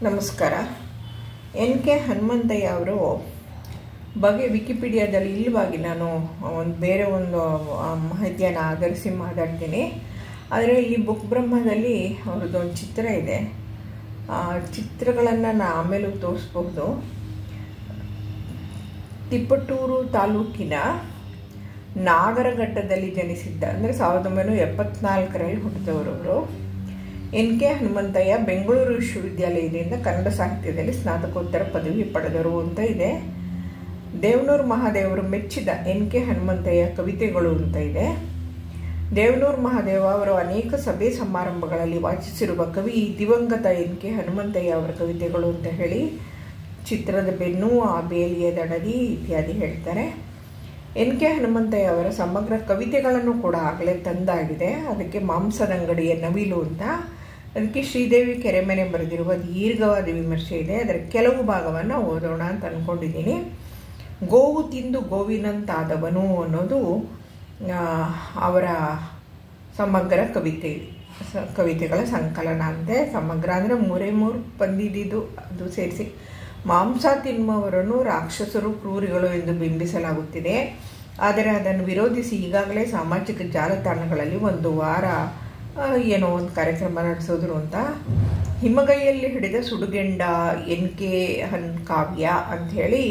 ನಮಸ್ಕಾರ. N K Hanumanthaiah ಅವರು ಬಗ್ಗೆ ವಿಕಿಪೀಡಿಯಾದಲ್ಲಿ ಇಲ್ಲವಾಗಿ ನಾನು ಬೇರೆ ಒಂದು ಮಾಹಿತಿಯನ್ನು ಆಧರಿಸಿ ಮಾತಾಡ್ತೀನಿ. ಆದರೆ ಇಲ್ಲಿ ಬುಕ್ ಬ್ರಹ್ಮದಲ್ಲಿ ಅವ್ರದ್ದೊಂದು ಚಿತ್ರ ಇದೆ. ಚಿತ್ರಗಳನ್ನು ನಾನು ಆಮೇಲೂ ತೋರಿಸ್ಬಹುದು. ತಿಪಟೂರು ತಾಲೂಕಿನ ನಾಗರಘಟ್ಟದಲ್ಲಿ ಜನಿಸಿದ್ದ, ಅಂದರೆ 1974ರಲ್ಲಿ ಹುಟ್ಟಿದವರು ಎನ್ ಕೆ ಹನುಮಂತಯ್ಯ ಬೆಂಗಳೂರು ವಿಶ್ವವಿದ್ಯಾಲಯದಿಂದ ಕನ್ನಡ ಸಾಹಿತ್ಯದಲ್ಲಿ ಸ್ನಾತಕೋತ್ತರ ಪದವಿ ಪಡೆದರು ಅಂತ ಇದೆ. ದೇವನೂರು ಮಹಾದೇವರು ಮೆಚ್ಚಿದ ಎನ್ ಕೆ ಹನುಮಂತಯ್ಯ ಕವಿತೆಗಳು ಅಂತ ಇದೆ. ದೇವನೂರು ಮಹಾದೇವ ಅವರು ಅನೇಕ ಸಭೆ ಸಮಾರಂಭಗಳಲ್ಲಿ ವಾಚಿಸಿರುವ ಕವಿ ದಿವಂಗತ ಎನ್ ಕೆ ಹನುಮಂತಯ್ಯ ಅವರ ಕವಿತೆಗಳು ಅಂತ ಹೇಳಿ ಚಿತ್ರದ ಬೆನ್ನು, ಆ ಬೇಲಿಯ ದಡದಿ ಇತ್ಯಾದಿ ಹೇಳ್ತಾರೆ. ಎನ್ ಕೆ ಹನುಮಂತಯ್ಯ ಅವರ ಸಮಗ್ರ ಕವಿತೆಗಳನ್ನು ಕೂಡ ಆಗಲೇ ತಂದಾಗಿದೆ. ಅದಕ್ಕೆ ಮಾಂಸದಂಗಡಿಯ ನವಿಲು ಅಂತ, ಅದಕ್ಕೆ ಶ್ರೀದೇವಿ ಕೆರೆಮನೆ ಬರೆದಿರುವ ದೀರ್ಘವಾದ ವಿಮರ್ಶೆ ಇದೆ. ಅದರ ಕೆಲವು ಭಾಗವನ್ನು ಓದೋಣ ಅಂತ ಅಂದ್ಕೊಂಡಿದ್ದೀನಿ. ಗೋವು ತಿಂದು ಗೋವಿನಂತಾದವನು ಅನ್ನೋದು ಅವರ ಸಮಗ್ರ ಕವಿತೆಗಳ ಸಂಕಲನ ಅಂತೆ. ಸಮಗ್ರ ಅಂದರೆ ಮೂರೇ ಬಂದಿದ್ದು ಅದು ಸೇರಿಸಿ. ಮಾಂಸ ತಿನ್ನುವವರನ್ನು ರಾಕ್ಷಸರು, ಕ್ರೂರಿಗಳು ಎಂದು ಬಿಂಬಿಸಲಾಗುತ್ತಿದೆ. ಆದರೆ ಅದನ್ನು ವಿರೋಧಿಸಿ ಈಗಾಗಲೇ ಸಾಮಾಜಿಕ ಜಾಲತಾಣಗಳಲ್ಲಿ ಒಂದು ವಾರ ಏನೋ ಒಂದು ಕಾರ್ಯಕ್ರಮ ನಡೆಸೋದ್ರು ಅಂತ. ಹಿಮಗೈಯಲ್ಲಿ ಹಿಡಿದ ಸುಡುಗೆಂಡ ಎನ್ ಕೆ ಕಾವ್ಯ ಅಂಥೇಳಿ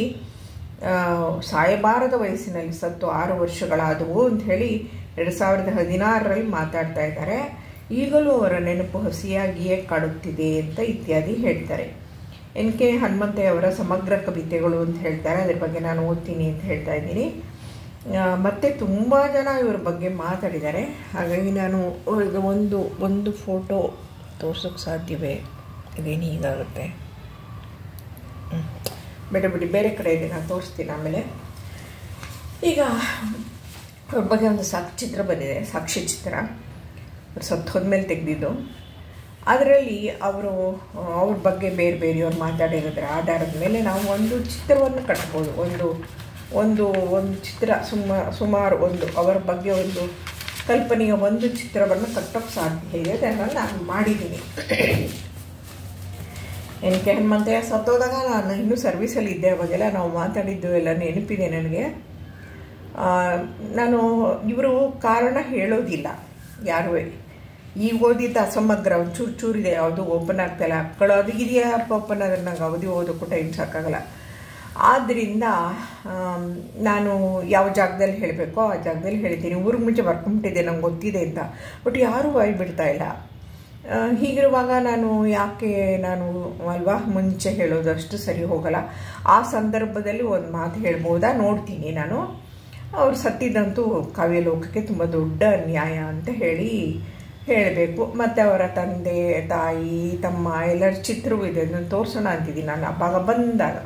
ಸಾಯಬಾರದ ವಯಸ್ಸಿನಲ್ಲಿ ಸತ್ತು 6 ವರ್ಷಗಳಾದವು ಅಂಥೇಳಿ 2016ರಲ್ಲಿ ಮಾತಾಡ್ತಾ ಇದ್ದಾರೆ. ಈಗಲೂ ಅವರ ನೆನಪು ಹಸಿಯಾಗಿಯೇ ಕಾಡುತ್ತಿದೆ ಅಂತ ಇತ್ಯಾದಿ ಹೇಳ್ತಾರೆ. ಎನ್ ಕೆ ಹನುಮಂತಯ್ಯ ಅವರ ಸಮಗ್ರ ಕವಿತೆಗಳು ಅಂತ ಹೇಳ್ತಾರೆ. ಅದ್ರ ಬಗ್ಗೆ ನಾನು ಓದ್ತೀನಿ ಅಂತ ಹೇಳ್ತಾ ಇದ್ದೀನಿ. ಮತ್ತು ತುಂಬ ಜನ ಇವ್ರ ಬಗ್ಗೆ ಮಾತಾಡಿದ್ದಾರೆ. ಹಾಗಾಗಿ ನಾನು ಒಂದು ಫೋಟೋ ತೋರ್ಸೋಕ್ಕೆ ಸಾಧ್ಯವೇ? ಇದೇನು ಹೀಗಾಗುತ್ತೆ? ಬಿಡಿ, ಬೇರೆ ಕಡೆ ಇದೆ, ನಾನು ತೋರಿಸ್ತೀನಿ ಆಮೇಲೆ. ಈಗ ಅವ್ರ ಬಗ್ಗೆ ಒಂದು ಸಾಕ್ಷಿಚಿತ್ರ ಬಂದಿದೆ, ಸಾಕ್ಷ್ಯಚಿತ್ರ. ಅವ್ರು ಸತ್ತು ಹೋದ್ಮೇಲೆ ತೆಗೆದಿದ್ದು. ಅದರಲ್ಲಿ ಅವ್ರ ಬಗ್ಗೆ ಬೇರೆಯವ್ರು ಮಾತಾಡಿರೋದ್ರ ಆಧಾರದ ಮೇಲೆ ನಾವು ಒಂದು ಚಿತ್ರವನ್ನು ಕಟ್ಬೋದು. ಒಂದು ಚಿತ್ರ ಸುಮಾರು ಅವರ ಬಗ್ಗೆ ಒಂದು ಕಲ್ಪನೆಯ ಒಂದು ಚಿತ್ರವನ್ನು ಕಟ್ಟೋಕ್ಕೆ ಸಾಧ್ಯ ಇದೆ. ಅದನ್ನು ನಾನು ಮಾಡಿದ್ದೀನಿ. ಎನ್ ಕೆ ಹನುಮಂತಯ್ಯ ಸತ್ತೋದಾಗ ನಾನು ಇನ್ನೂ ಸರ್ವಿಸಲ್ಲಿ ಇದ್ದೆ. ಅವಾಗೆಲ್ಲ ನಾವು ಮಾತಾಡಿದ್ದು ಎಲ್ಲ ನೆನಪಿದೆ ನನಗೆ. ನಾನು ಇವರು ಕಾರಣ ಹೇಳೋದಿಲ್ಲ ಯಾರೂ. ಈ ಓದಿದ್ದ ಅಸಮಗ್ರ ಒಂದು ಚೂರಿದೆ, ಯಾವುದು ಓಪನ್ ಆಗ್ತಾಯಿಲ್ಲ. ಅದು ಇದೆಯಾ ಓಪನ್ ಆದರೆ ನಂಗೆ ಅವಧಿ ಓದೋಕ್ಕೂ ಟೈಮ್ ಸಾಕಾಗಲ್ಲ. ಆದ್ದರಿಂದ ನಾನು ಯಾವ ಜಾಗದಲ್ಲಿ ಹೇಳಬೇಕೋ ಆ ಜಾಗದಲ್ಲಿ ಹೇಳ್ತೀನಿ. ಊರಿಗೆ ಮುಂಚೆ ಬರ್ಕೊಂಬಿಟ್ಟಿದ್ದೆ, ನಂಗೆ ಗೊತ್ತಿದೆ ಅಂತ. ಬಟ್ ಯಾರೂ ಬಿಡ್ತಾ ಇಲ್ಲ. ಹೀಗಿರುವಾಗ ನಾನು ಅಲ್ವಾ ಮುಂಚೆ ಹೇಳೋದು ಅಷ್ಟು ಸರಿ ಹೋಗಲ್ಲ. ಆ ಸಂದರ್ಭದಲ್ಲಿ ಒಂದು ಮಾತು ಹೇಳ್ಬೋದಾ ನೋಡ್ತೀನಿ ನಾನು. ಅವ್ರು ಸತ್ತಿದ್ದಂತೂ ಕಾವ್ಯಲೋಕಕ್ಕೆ ತುಂಬ ದೊಡ್ಡ ಅನ್ಯಾಯ ಅಂತ ಹೇಳಬೇಕು. ಮತ್ತು ಅವರ ತಂದೆ, ತಾಯಿ, ತಮ್ಮ ಎಲ್ಲರ ಚಿತ್ರವೂ ಇದೆ. ಅದನ್ನು ತೋರಿಸೋಣ ಅಂತಿದ್ದೀನಿ ನಾನು. ಅವಾಗ ಬಂದಾಗ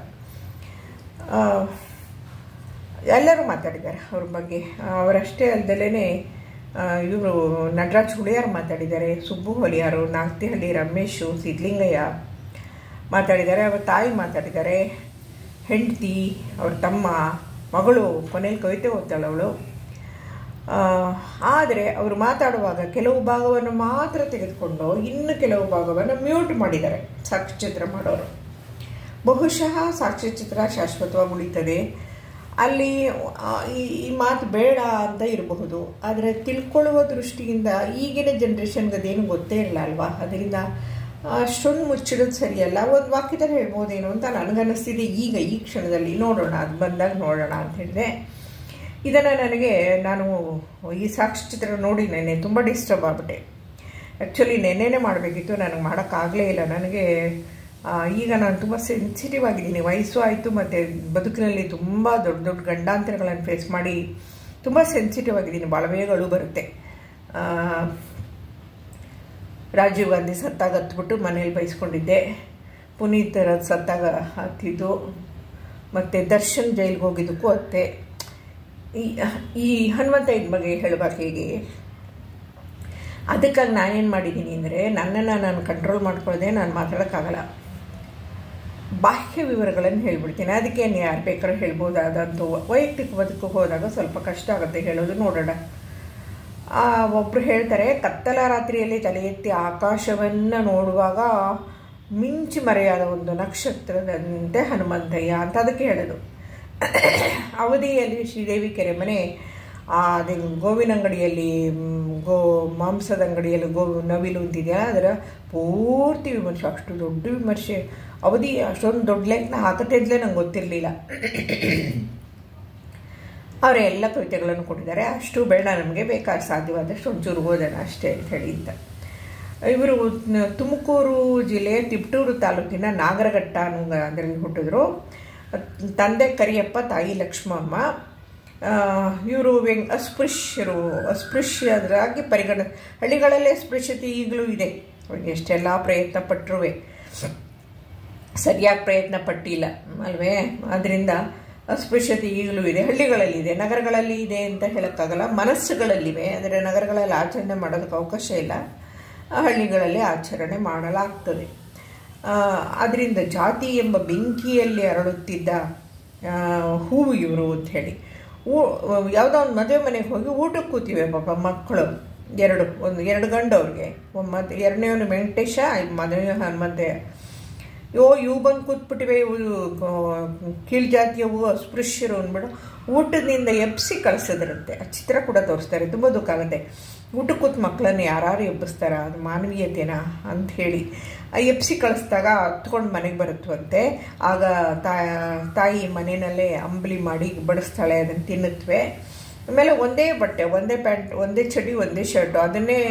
ಎಲ್ಲರೂ ಮಾತಾಡಿದ್ದಾರೆ ಅವ್ರ ಬಗ್ಗೆ. ಅವರಷ್ಟೇ ಅಲ್ಲದಲೇ ಇವರು ನಟರಾಜ್ ಹುಳಿಯಾರ್ ಮಾತಾಡಿದ್ದಾರೆ, ಸುಬ್ಬು ಹೊಲಿಯಾರು, ನಾಗ್ತಿಹಳ್ಳಿ ರಮೇಶು, ಸಿದ್ಲಿಂಗಯ್ಯ ಮಾತಾಡಿದ್ದಾರೆ. ಅವ್ರ ತಾಯಿ ಮಾತಾಡಿದ್ದಾರೆ, ಹೆಂಡತಿ, ಅವ್ರ ತಮ್ಮ, ಮಗಳು ಕೊನೆಯಲ್ಲಿ ಕವಿತೆ ಓದ್ತಾಳೆ ಅವಳು. ಆದರೆ ಅವರು ಮಾತಾಡುವಾಗ ಕೆಲವು ಭಾಗವನ್ನು ಮಾತ್ರ ತೆಗೆದುಕೊಂಡು ಇನ್ನು ಕೆಲವು ಭಾಗವನ್ನು ಮ್ಯೂಟ್ ಮಾಡಿದ್ದಾರೆ ಸಾಕ್ಷ್ಯಚಿತ್ರ ಮಾಡೋರು. ಬಹುಶಃ ಸಾಕ್ಷ್ಯಚಿತ್ರ ಶಾಶ್ವತವಾಗಿ ಉಳಿತದೆ. ಅಲ್ಲಿ ಈ ಮಾತು ಬೇಡ ಅಂತ ಇರಬಹುದು. ಆದರೆ ತಿಳ್ಕೊಳ್ಳುವ ದೃಷ್ಟಿಯಿಂದ ಈಗಿನ ಜನ್ರೇಷನ್ಗೆ ಅದೇನು ಗೊತ್ತೇ ಇರಲ್ಲ ಅಲ್ವಾ. ಅದರಿಂದ ಅಷ್ಟೊಂದು ಮುಚ್ಚಿಡೋದು ಸರಿಯಲ್ಲ. ಒಂದು ವಾಕ್ಯದಲ್ಲಿ ಹೇಳ್ಬೋದೇನೋ ಅಂತ ನನಗನ್ನಿಸ್ತಿದೆ ಈ ಕ್ಷಣದಲ್ಲಿ. ನೋಡೋಣ, ಅದು ಬಂದಾಗ ನೋಡೋಣ ಅಂತ ಹೇಳಿದೆ. ನಾನು ಈ ಸಾಕ್ಷ್ಯಚಿತ್ರ ನೋಡಿ ನೆನ್ನೆ ತುಂಬ ಡಿಸ್ಟರ್ಬ್ ಆಗ್ಬಿಟ್ಟೆ. ಆ್ಯಕ್ಚುಲಿ ನೆನ್ನೆನೇ ಮಾಡಬೇಕಿತ್ತು, ನನಗೆ ಮಾಡೋಕ್ಕಾಗಲೇ ಇಲ್ಲ. ನನಗೆ ಈಗ ನಾನು ತುಂಬ ಸೆನ್ಸಿಟಿವ್ ಆಗಿದ್ದೀನಿ. ವಯಸ್ಸು ಆಯಿತು, ಮತ್ತು ಬದುಕಿನಲ್ಲಿ ತುಂಬ ದೊಡ್ಡ ಗಂಡಾಂತರಗಳನ್ನು ಫೇಸ್ ಮಾಡಿ ತುಂಬ ಸೆನ್ಸಿಟಿವ್ ಆಗಿದ್ದೀನಿ. ಭಾಳ ಬೇಗ ಅಳು ಬರುತ್ತೆ. ರಾಜೀವ್ ಗಾಂಧಿ ಸತ್ತಾಗ ಹತ್ಬಿಟ್ಟು ಮನೇಲಿ ಬಯಸ್ಕೊಂಡಿದ್ದೆ. ಪುನೀತ್ ಸತ್ತಾಗ ಹತ್ತಿದ್ದು, ಮತ್ತು ದರ್ಶನ್ ಜೈಲಿಗೆ ಹೋಗಿದ್ದಕ್ಕೂ ಅತ್ತೆ. ಈ ಹನುಮಂತಯ್ಯನ ಬಗ್ಗೆ ಹೇಳುವಾಗ ಹೇಗೆ? ಅದಕ್ಕಾಗಿ ನಾನೇನು ಮಾಡಿದ್ದೀನಿ ಅಂದರೆ, ನನ್ನನ್ನು ನಾನು ಕಂಟ್ರೋಲ್ ಮಾಡ್ಕೊಳ್ಳದೆ ನಾನು ಮಾತಾಡೋಕ್ಕಾಗಲ್ಲ. ಬಾಹ್ಯ ವಿವರಗಳನ್ನು ಹೇಳ್ಬಿಡ್ತೀನಿ. ಅದಕ್ಕೆ ಯಾರು ಬೇಕಾದ್ರೂ ಹೇಳ್ಬೋದಾದಂಥ ವೈಯಕ್ತಿಕ ಬದುಕು ಹೋದಾಗ ಸ್ವಲ್ಪ ಕಷ್ಟ ಆಗುತ್ತೆ ಹೇಳೋದು. ನೋಡೋಣ. ಒಬ್ಬರು ಹೇಳ್ತಾರೆ, ಕತ್ತಲ ರಾತ್ರಿಯಲ್ಲಿ ತಲೆ ಎತ್ತಿ ಆಕಾಶವನ್ನು ನೋಡುವಾಗ ಮಿಂಚು ಮರೆಯಾದ ಒಂದು ನಕ್ಷತ್ರದಂತೆ ಹನುಮಂತಯ್ಯ ಅಂತ ಅದಕ್ಕೆ ಹೇಳೋದು. ಅವಧಿಯಲ್ಲಿ ಶ್ರೀದೇವಿ ಕೆರೆಮನೆ ಅದೇ ಗೋವಿನ ಅಂಗಡಿಯಲ್ಲಿ ಮಾಂಸದ ಅಂಗಡಿಯಲ್ಲಿ ನವಿಲು ಅಂತಿದೆಯಲ್ಲ, ಅದರ ಪೂರ್ತಿ ವಿಮರ್ಶೆ, ಅಷ್ಟು ದೊಡ್ಡ ವಿಮರ್ಶೆ. ಅವಧಿ ಅಷ್ಟೊಂದು ದೊಡ್ಡ ಲೇಖನ ಹಾಕತ್ತಿದ್ಲೇ ನಂಗೆ ಗೊತ್ತಿರಲಿಲ್ಲ. ಅವರೇ ಎಲ್ಲ ಕವಿತೆಗಳನ್ನು ಕೊಟ್ಟಿದ್ದಾರೆ. ಅಷ್ಟು ಬೇಡ, ನಮಗೆ ಬೇಕಾದ ಸಾಧ್ಯವಾದಷ್ಟು ಒಂಚೂರು ಓದೋಣ ಅಷ್ಟೇ ಅಂತ ಹೇಳಿ ಅಂತ. ಇವರು ತುಮಕೂರು ಜಿಲ್ಲೆಯ ತಿಪಟೂರು ತಾಲೂಕಿನ ನಾಗರಘಟ್ಟ ಅನ್ನೋ ಅದರಲ್ಲಿ ಹುಟ್ಟಿದ್ರು. ತಂದೆ ಕರಿಯಪ್ಪ, ತಾಯಿ ಲಕ್ಷ್ಮಮ್ಮ. ಇವರು ಅಸ್ಪೃಶ್ಯರಾಗಿ ಹಳ್ಳಿಗಳಲ್ಲೇ ಅಸ್ಪೃಶ್ಯತೆ ಈಗಲೂ ಇದೆ. ಅವ್ರಿಗೆ ಎಷ್ಟೆಲ್ಲ ಪ್ರಯತ್ನ ಪಟ್ಟರೂ ಸರಿಯಾಗಿ ಪ್ರಯತ್ನ ಪಟ್ಟಿಲ್ಲ ಅಲ್ವೇ. ಅದರಿಂದ ಅಸ್ಪೃಶ್ಯತೆ ಈಗಲೂ ಇದೆ, ಹಳ್ಳಿಗಳಲ್ಲಿದೆ. ನಗರಗಳಲ್ಲಿ ಇದೆ ಅಂತ ಹೇಳೋಕ್ಕಾಗಲ್ಲ, ಮನಸ್ಸುಗಳಲ್ಲಿವೆ. ಆದರೆ ನಗರಗಳಲ್ಲಿ ಆಚರಣೆ ಮಾಡೋದಕ್ಕೆ ಅವಕಾಶ ಇಲ್ಲ, ಹಳ್ಳಿಗಳಲ್ಲಿ ಆಚರಣೆ ಮಾಡಲಾಗ್ತದೆ. ಅದರಿಂದ ಜಾತಿ ಎಂಬ ಬೆಂಕಿಯಲ್ಲಿ ಅರಳುತ್ತಿದ್ದ ಹೂವು ಇವರು ಅಂತ ಹೇಳಿ. ಯಾವುದೋ ಒಂದು ಮದುವೆ ಮನೆಗೆ ಹೋಗಿ ಊಟಕ್ಕೆ ಕೂತಿವೆ ಪಾಪ ಮಕ್ಕಳು, ಎರಡು ಗಂಡು ಅವ್ರಿಗೆ. ಎರಡನೇವನು ವೆಂಕಟೇಶ, ಮದುವೆ ಹನುಮಂತಯ್ಯ. ಇವು ಬಂದು ಕೂತ್ಬಿಟ್ಟಿವೆ, ಇವು ಕೀಳು ಜಾತಿಯವು, ಅಸ್ಪೃಶ್ಯರು ಅಂದ್ಬಿಡು ಊಟದಿಂದ ಎಬ್ಬಿಸಿ ಕಳಿಸಿದ್ರಂತೆ. ಆ ಚಿತ್ರ ಕೂಡ ತೋರಿಸ್ತಾರೆ, ತುಂಬ ದುಃಖ ಆಗುತ್ತೆ. ಊಟಕ್ಕೆ ಕೂತ್ ಮಕ್ಕಳನ್ನು ಯಾರು ಎಬ್ಬಿಸ್ತಾರ, ಅದು ಮಾನವೀಯತೆನಾ ಅಂತ ಹೇಳಿ ಎಬ್ಬಿಸಿ ಕಳಿಸ್ದಾಗ ಹತ್ಕೊಂಡು ಮನೆಗೆ ಬರುತ್ತವಂತೆ. ಆಗ ತಾಯಿ ಮನೆಯಲ್ಲೇ ಅಂಬಲಿ ಮಾಡಿ ಬಡಿಸ್ತಾಳೆ, ಅದನ್ನು ತಿನ್ನುತ್ತವೆ. ಆಮೇಲೆ ಒಂದೇ ಬಟ್ಟೆ, ಒಂದೇ ಪ್ಯಾಂಟ್, ಒಂದೇ ಚಡಿ, ಒಂದೇ ಶರ್ಟು, ಅದನ್ನೇ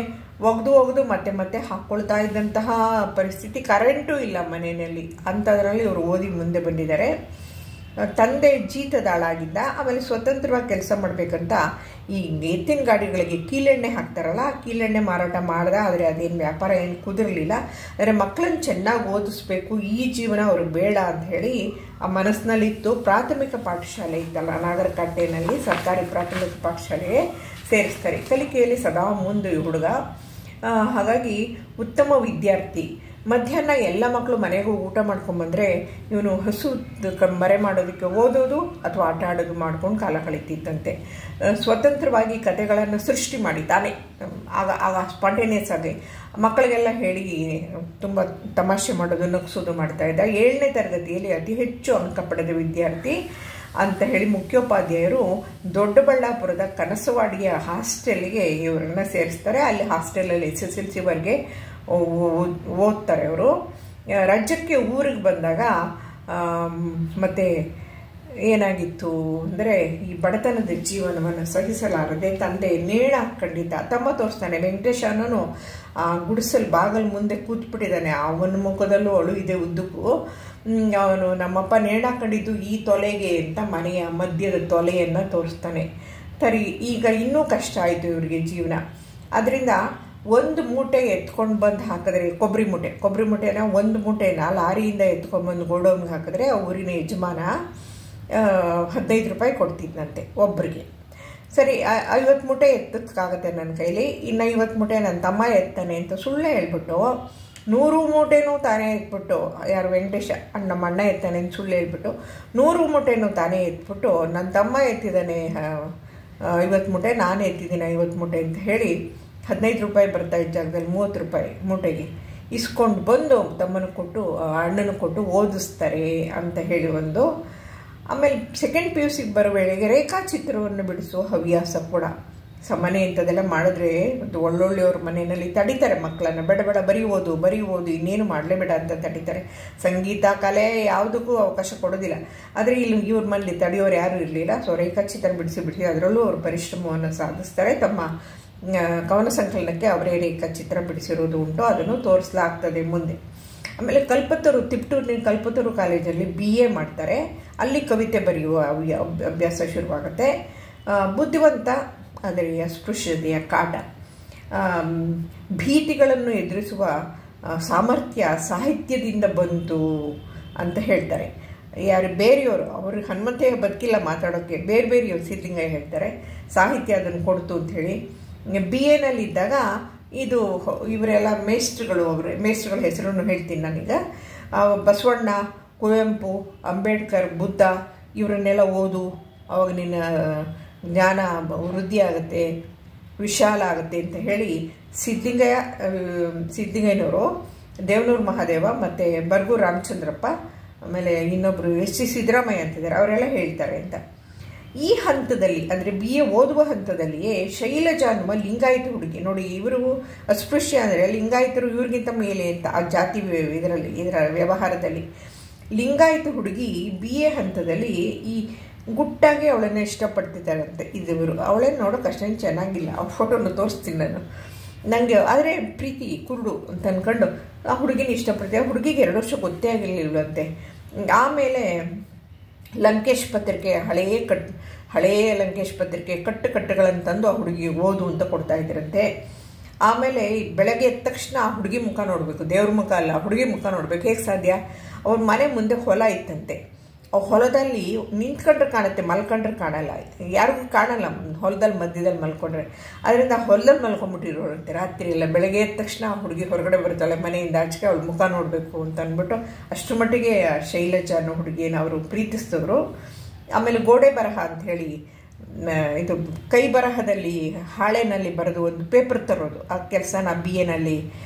ಒಗೆದು ಮತ್ತೆ ಹಾಕ್ಕೊಳ್ತಾ ಇದ್ದಂತಹ ಪರಿಸ್ಥಿತಿ. ಕರೆಂಟೂ ಇಲ್ಲ ಮನೆಯಲ್ಲಿ. ಅಂಥದ್ರಲ್ಲಿ ಇವರು ಓದಿ ಮುಂದೆ ಬಂದಿದ್ದಾರೆ. ತಂದೆ ಜೀತದಾಳಾಗಿದ್ದ. ಆಮೇಲೆ ಸ್ವತಂತ್ರವಾಗಿ ಕೆಲಸ ಮಾಡಬೇಕಂತ ಈ ಎತ್ತಿನ ಗಾಡಿಗಳಿಗೆ ಕೀಲೆಣ್ಣೆ ಹಾಕ್ತಾರಲ್ಲ, ಕೀಲೆಣ್ಣೆ ಮಾರಾಟ ಮಾಡ್ದ. ಆದರೆ ಅದೇನು ವ್ಯಾಪಾರ ಏನು ಕುದಿರಲಿಲ್ಲ. ಆದರೆ ಮಕ್ಕಳನ್ನು ಚೆನ್ನಾಗಿ ಓದಿಸ್ಬೇಕು, ಈ ಜೀವನ ಅವ್ರಿಗೆ ಬೇಡ ಅಂತ ಹೇಳಿ ಆ ಮನಸ್ಸಿನಲ್ಲಿತ್ತು. ಪ್ರಾಥಮಿಕ ಪಾಠಶಾಲೆ ಇತ್ತಲ್ಲ ನಾಗರಕಟ್ಟೆನಲ್ಲಿ, ಸರ್ಕಾರಿ ಪ್ರಾಥಮಿಕ ಪಾಠಶಾಲೆಗೆ ಸೇರಿಸ್ತಾರೆ. ಕಲಿಕೆಯಲ್ಲಿ ಸದಾ ಮುಂದೆ ಈ ಹುಡುಗ. ಹಾಗಾಗಿ ಉತ್ತಮ ವಿದ್ಯಾರ್ಥಿ. ಮಧ್ಯಾಹ್ನ ಎಲ್ಲ ಮಕ್ಕಳು ಮನೆಗೆ ಹೋಗಿ ಊಟ ಮಾಡ್ಕೊಂಬಂದರೆ ಇವನು ಹಸು ಮರೆ ಮಾಡೋದಕ್ಕೆ ಓದೋದು ಅಥವಾ ಆಟ ಆಡೋದು ಮಾಡ್ಕೊಂಡು ಕಾಲ ಕಳೀತಿದ್ದಂತೆ. ಸ್ವತಂತ್ರವಾಗಿ ಕಥೆಗಳನ್ನು ಸೃಷ್ಟಿ ಮಾಡಿ ತಾನೇ ಆಗ ಸ್ಪಾಂಟೇನಿಯಸ್ ಆಗಿ ಮಕ್ಕಳಿಗೆಲ್ಲ ಹೇಳಿ ತುಂಬ ತಮಾಷೆ ಮಾಡೋದು, ನಗಿಸೋದು ಮಾಡ್ತಾಯಿದ್ದ. 7ನೇ ತರಗತಿಯಲ್ಲಿ ಅತಿ ಹೆಚ್ಚು ಅಂಕ ಪಡೆದ ವಿದ್ಯಾರ್ಥಿ ಅಂತ ಹೇಳಿ ಮುಖ್ಯೋಪಾಧ್ಯಾಯರು ದೊಡ್ಡಬಳ್ಳಾಪುರದ ಕನಸವಾಡಿಯ ಹಾಸ್ಟೆಲ್ಗೆ ಇವರನ್ನು ಸೇರಿಸ್ತಾರೆ. ಅಲ್ಲಿ ಹಾಸ್ಟೆಲಲ್ಲಿ SSLCವರೆಗೆ ಓದ್ತಾರೆ ಅವರು. ರಾಜ್ಯಕ್ಕೆ ಊರಿಗೆ ಬಂದಾಗ ಮತ್ತೆ ಏನಾಗಿತ್ತು ಅಂದರೆ, ಈ ಬಡತನದ ಜೀವನವನ್ನು ಸಹಿಸಲಾರದೆ ತಂದೆ ನೇಣ ಹಾಕ್ಕೊಂಡಿದ್ದ. ತಮ್ಮ ತೋರಿಸ್ತಾನೆ, ವೆಂಕಟೇಶನೂ ಗುಡಿಸಲು ಬಾಗಲ್ ಮುಂದೆ ಕೂತ್ಬಿಟ್ಟಿದ್ದಾನೆ. ಅವನ ಮುಖದಲ್ಲೂ ಅಳು ಇದೆ ಉದ್ದಕ್ಕೂ. ಅವನು ನಮ್ಮಪ್ಪ ನೇಣ ಹಾಕೊಂಡಿದ್ದು ಈ ತೊಲೆಗೆ ಅಂತ ಮನೆಯ ಮಧ್ಯದ ತೊಲೆಯನ್ನು ತೋರಿಸ್ತಾನೆ. ಸರಿ, ಈಗ ಇನ್ನೂ ಕಷ್ಟ ಆಯಿತು ಇವರಿಗೆ ಜೀವನ. ಅದರಿಂದ ಒಂದು ಮೂಟೆ ಎತ್ಕೊಂಡು ಬಂದು ಹಾಕಿದ್ರೆ, ಕೊಬ್ಬರಿ ಮೂಟೆನ ಒಂದು ಮೂಟೆನ ಲಾರಿಯಿಂದ ಎತ್ಕೊಂಡ್ಬಂದು ಗೋಡೌನ್ಗೆ ಹಾಕಿದ್ರೆ ಆ ಊರಿನ ಯಜಮಾನ 15 ರೂಪಾಯಿ ಕೊಡ್ತಿದ್ದಂತೆ ಒಬ್ಬರಿಗೆ. ಸರಿ, 50 ಮೂಟೆ ಎತ್ತಕ್ಕಾಗತ್ತೆ ನನ್ನ ಕೈಲಿ, ಇನ್ನು 50 ಮೂಟೆ ನನ್ನ ತಮ್ಮ ಎತ್ತಾನೆ ಅಂತ ಸುಳ್ಳು ಹೇಳ್ಬಿಟ್ಟು 100 ಮೂಟೆನೂ ತಾನೇ ಎತ್ಬಿಟ್ಟು, ಯಾರು ವೆಂಕಟೇಶ ನಮ್ಮ ಅಣ್ಣ ಎತ್ತಾನೆ ಅಂತ ಸುಳ್ಳು ಹೇಳ್ಬಿಟ್ಟು 100 ಮೂಟೆನೂ ತಾನೇ ಎತ್ಬಿಟ್ಟು, ನನ್ನ ತಮ್ಮ ಎತ್ತಿದ್ದಾನೆ 50 ಮೂಟೆ, ನಾನು ಎತ್ತಿದ್ದೀನಿ 50 ಮೂಟೆ ಅಂತ ಹೇಳಿ 15 ರೂಪಾಯಿ ಬರ್ತಾ ಇದ್ದ ಜಾಗದಲ್ಲಿ 30 ರೂಪಾಯಿ ಮೂಟೆಗೆ ಇಸ್ಕೊಂಡು ಬಂದು ತಮ್ಮನ ಕೊಟ್ಟು ಅಣ್ಣನ ಕೊಟ್ಟು ಓದಿಸ್ತಾರೆ ಅಂತ ಹೇಳಿ ಒಂದು. ಆಮೇಲೆ ಸೆಕೆಂಡ್ PUC ಬರೋ ವೇಳೆಗೆ ರೇಖಾಚಿತ್ರವನ್ನು ಬಿಡಿಸೋ ಹವ್ಯಾಸ ಕೂಡ. ಮನೆ ಇಂಥದ್ದೆಲ್ಲ ಮಾಡಿದ್ರೆ ಒಂದು ಒಳ್ಳೊಳ್ಳೆಯವ್ರ ಮನೆಯಲ್ಲಿ ತಡಿತಾರೆ ಮಕ್ಕಳನ್ನು. ಬೇಡ ಬರೀ ಓದು ಇನ್ನೇನು ಮಾಡಲೇಬೇಡ ಅಂತ ತಡಿತಾರೆ. ಸಂಗೀತ, ಕಲೆ ಯಾವುದಕ್ಕೂ ಅವಕಾಶ ಕೊಡೋದಿಲ್ಲ. ಆದರೆ ಇಲ್ಲಿ ಇವ್ರ ಮನೇಲಿ ತಡೆಯೋರು ಯಾರೂ ಇರಲಿಲ್ಲ. ಸೊ ರೇಖಾಚಿತ್ರ ಬಿಡಿಸಿ ಅದರಲ್ಲೂ ಅವರು ಪರಿಶ್ರಮವನ್ನು ಸಾಧಿಸ್ತಾರೆ. ತಮ್ಮ ಕವನ ಸಂಕಲನಕ್ಕೆ ಅವರೇ ರೇಖಾಚಿತ್ರ ಬಿಡಿಸಿರೋದು ಉಂಟು, ಅದನ್ನು ತೋರಿಸಲಾಗ್ತದೆ ಮುಂದೆ. ಆಮೇಲೆ ತಿಪಟೂರಿನ ಕಲ್ಪತರು ಕಾಲೇಜಲ್ಲಿ BA ಮಾಡ್ತಾರೆ. ಅಲ್ಲಿ ಕವಿತೆ ಬರೆಯುವ ಅಭ್ಯಾಸ ಶುರುವಾಗುತ್ತೆ. ಬುದ್ಧಿವಂತ, ಆದರೆ ಅಸ್ಪೃಶ್ಯತೆಯ ಕಾಟ, ಭೀತಿಗಳನ್ನು ಎದುರಿಸುವ ಸಾಮರ್ಥ್ಯ ಸಾಹಿತ್ಯದಿಂದ ಬಂತು ಅಂತ ಹೇಳ್ತಾರೆ. ಯಾರು ಬೇರೆಯವರು, ಅವರು ಹನುಮಂತಯ್ಯ ಬದುಕಿಲ್ಲ ಮಾತಾಡೋಕ್ಕೆ, ಬೇರೆಯವರು ಸಿದ್ಧಲಿಂಗಯ್ಯ ಹೇಳ್ತಾರೆ ಸಾಹಿತ್ಯ ಅದನ್ನು ಕೊಡ್ತು ಅಂಥೇಳಿ. BAನಲ್ಲಿದ್ದಾಗ ಇದು ಇವರೆಲ್ಲ ಮೇಸ್ಟ್ರುಗಳ ಹೆಸರನ್ನು ಹೇಳ್ತೀನಿ ನಾನೀಗ. ಬಸವಣ್ಣ, ಕುವೆಂಪು, ಅಂಬೇಡ್ಕರ್, ಬುದ್ಧ ಇವರನ್ನೆಲ್ಲ ಓದು, ಅವಾಗ ನಿನ್ನ ಜ್ಞಾನ ವೃದ್ಧಿ ಆಗುತ್ತೆ, ವಿಶಾಲ ಆಗುತ್ತೆ ಅಂತ ಹೇಳಿ ಸಿದ್ಧಲಿಂಗಯ್ಯನವರು ದೇವನೂರು ಮಹಾದೇವ ಮತ್ತು ಬರ್ಗೂರು ರಾಮಚಂದ್ರಪ್ಪ, ಆಮೇಲೆ ಇನ್ನೊಬ್ಬರು ಎಸ್ ಸಿ ಸಿದ್ದರಾಮಯ್ಯ ಅಂತಿದ್ದಾರೆ, ಅವರೆಲ್ಲ ಹೇಳ್ತಾರೆ ಅಂತ. ಈ ಹಂತದಲ್ಲಿ ಅಂದರೆ BA ಓದುವ ಹಂತದಲ್ಲಿಯೇ ಶೈಲಜಾ ಅನ್ನುವ ಲಿಂಗಾಯತ ಹುಡುಗಿ, ನೋಡಿ ಇವರು ಅಸ್ಪೃಶ್ಯ ಅಂದರೆ ಲಿಂಗಾಯತರು ಇವ್ರಿಗಿಂತ ಮೇಲೆ ಅಂತ ಆ ಜಾತಿ ಇದರ ವ್ಯವಹಾರದಲ್ಲಿ ಲಿಂಗಾಯತ ಹುಡುಗಿ BA ಹಂತದಲ್ಲಿ ಈ ಗುಟ್ಟಾಗಿ ಅವಳನ್ನು ಇಷ್ಟಪಡ್ತಿದ್ದಾರಂತೆ. ಇವರು ಅವಳೇನು ನೋಡೋಕೆ ಅಷ್ಟೇನು ಚೆನ್ನಾಗಿಲ್ಲ, ಆ ಫೋಟೋನ ತೋರಿಸ್ತೀನಿ ನಾನು. ನನಗೆ ಆದರೆ ಪ್ರೀತಿ ಕುರುಡು ಅಂತ ಅಂದ್ಕೊಂಡು ಆ ಹುಡುಗಿನ ಇಷ್ಟಪಡ್ತೀವಿ. ಆ ಹುಡುಗಿಗೆ 2 ವರ್ಷ ಗೊತ್ತೇ ಆಗಿರಲಿಲ್ಲಂತೆ. ಆಮೇಲೆ ಲಂಕೇಶ್ ಪತ್ರಿಕೆ ಹಳೆಯ ಲಂಕೇಶ್ ಪತ್ರಿಕೆ ಕಟ್ಟುಗಳನ್ನು ತಂದು ಆ ಹುಡುಗಿಗೆ ಓದು ಅಂತ ಕೊಡ್ತಾ ಇದ್ರಂತೆ. ಆಮೇಲೆ ಬೆಳಗ್ಗೆ ಎದ್ದ ತಕ್ಷಣ ಆ ಹುಡುಗಿ ಮುಖ ನೋಡಬೇಕು, ದೇವ್ರ ಮುಖ ಅಲ್ಲ, ಆ ಹುಡುಗಿ ಮುಖ ನೋಡಬೇಕು. ಹೇಗೆ ಸಾಧ್ಯ? ಅವ್ರ ಮನೆ ಮುಂದೆ ಹೊಲ ಇತ್ತಂತೆ. ಆ ಹೊಲದಲ್ಲಿ ನಿಂತ್ಕೊಂಡ್ರೆ ಕಾಣುತ್ತೆ, ಮಲ್ಕೊಂಡ್ರೆ ಕಾಣಲ್ಲ, ಯಾರಿಗೂ ಕಾಣಲ್ಲ ಹೊಲದಲ್ಲಿ ಮಧ್ಯದಲ್ಲಿ ಮಲ್ಕೊಂಡ್ರೆ. ಅದರಿಂದ ಹೊಲದಲ್ಲಿ ಮಲ್ಕೊಂಡ್ಬಿಟ್ಟಿರೋರಂತೆ ರಾತ್ರಿ ಎಲ್ಲ. ಬೆಳಗ್ಗೆ ಎದ್ದ ತಕ್ಷಣ ಆ ಹುಡುಗಿ ಹೊರಗಡೆ ಬರ್ತಾಳೆ ಮನೆಯಿಂದ ಆಚೆಗೆ, ಅವಳು ಮುಖ ನೋಡಬೇಕು ಅಂತ ಅಂದ್ಬಿಟ್ಟು ಅಷ್ಟರ ಮಟ್ಟಿಗೆ ಶೈಲಜಾ ಅನ್ನೋ ಹುಡುಗಿಯನ್ನು ಅವರು ಪ್ರೀತಿಸಿದವರು. ಆಮೇಲೆ ಗೋಡೆ ಬರಹ ಅಂತ ಹೇಳಿ ಇದು ಕೈ ಬರಹದಲ್ಲಿ ಹಾಳೆನಲ್ಲಿ ಬರೆದು ಒಂದು ಪೇಪರ್ ತರೋದು, ಆ ಕೆಲಸನ BAನಲ್ಲಿ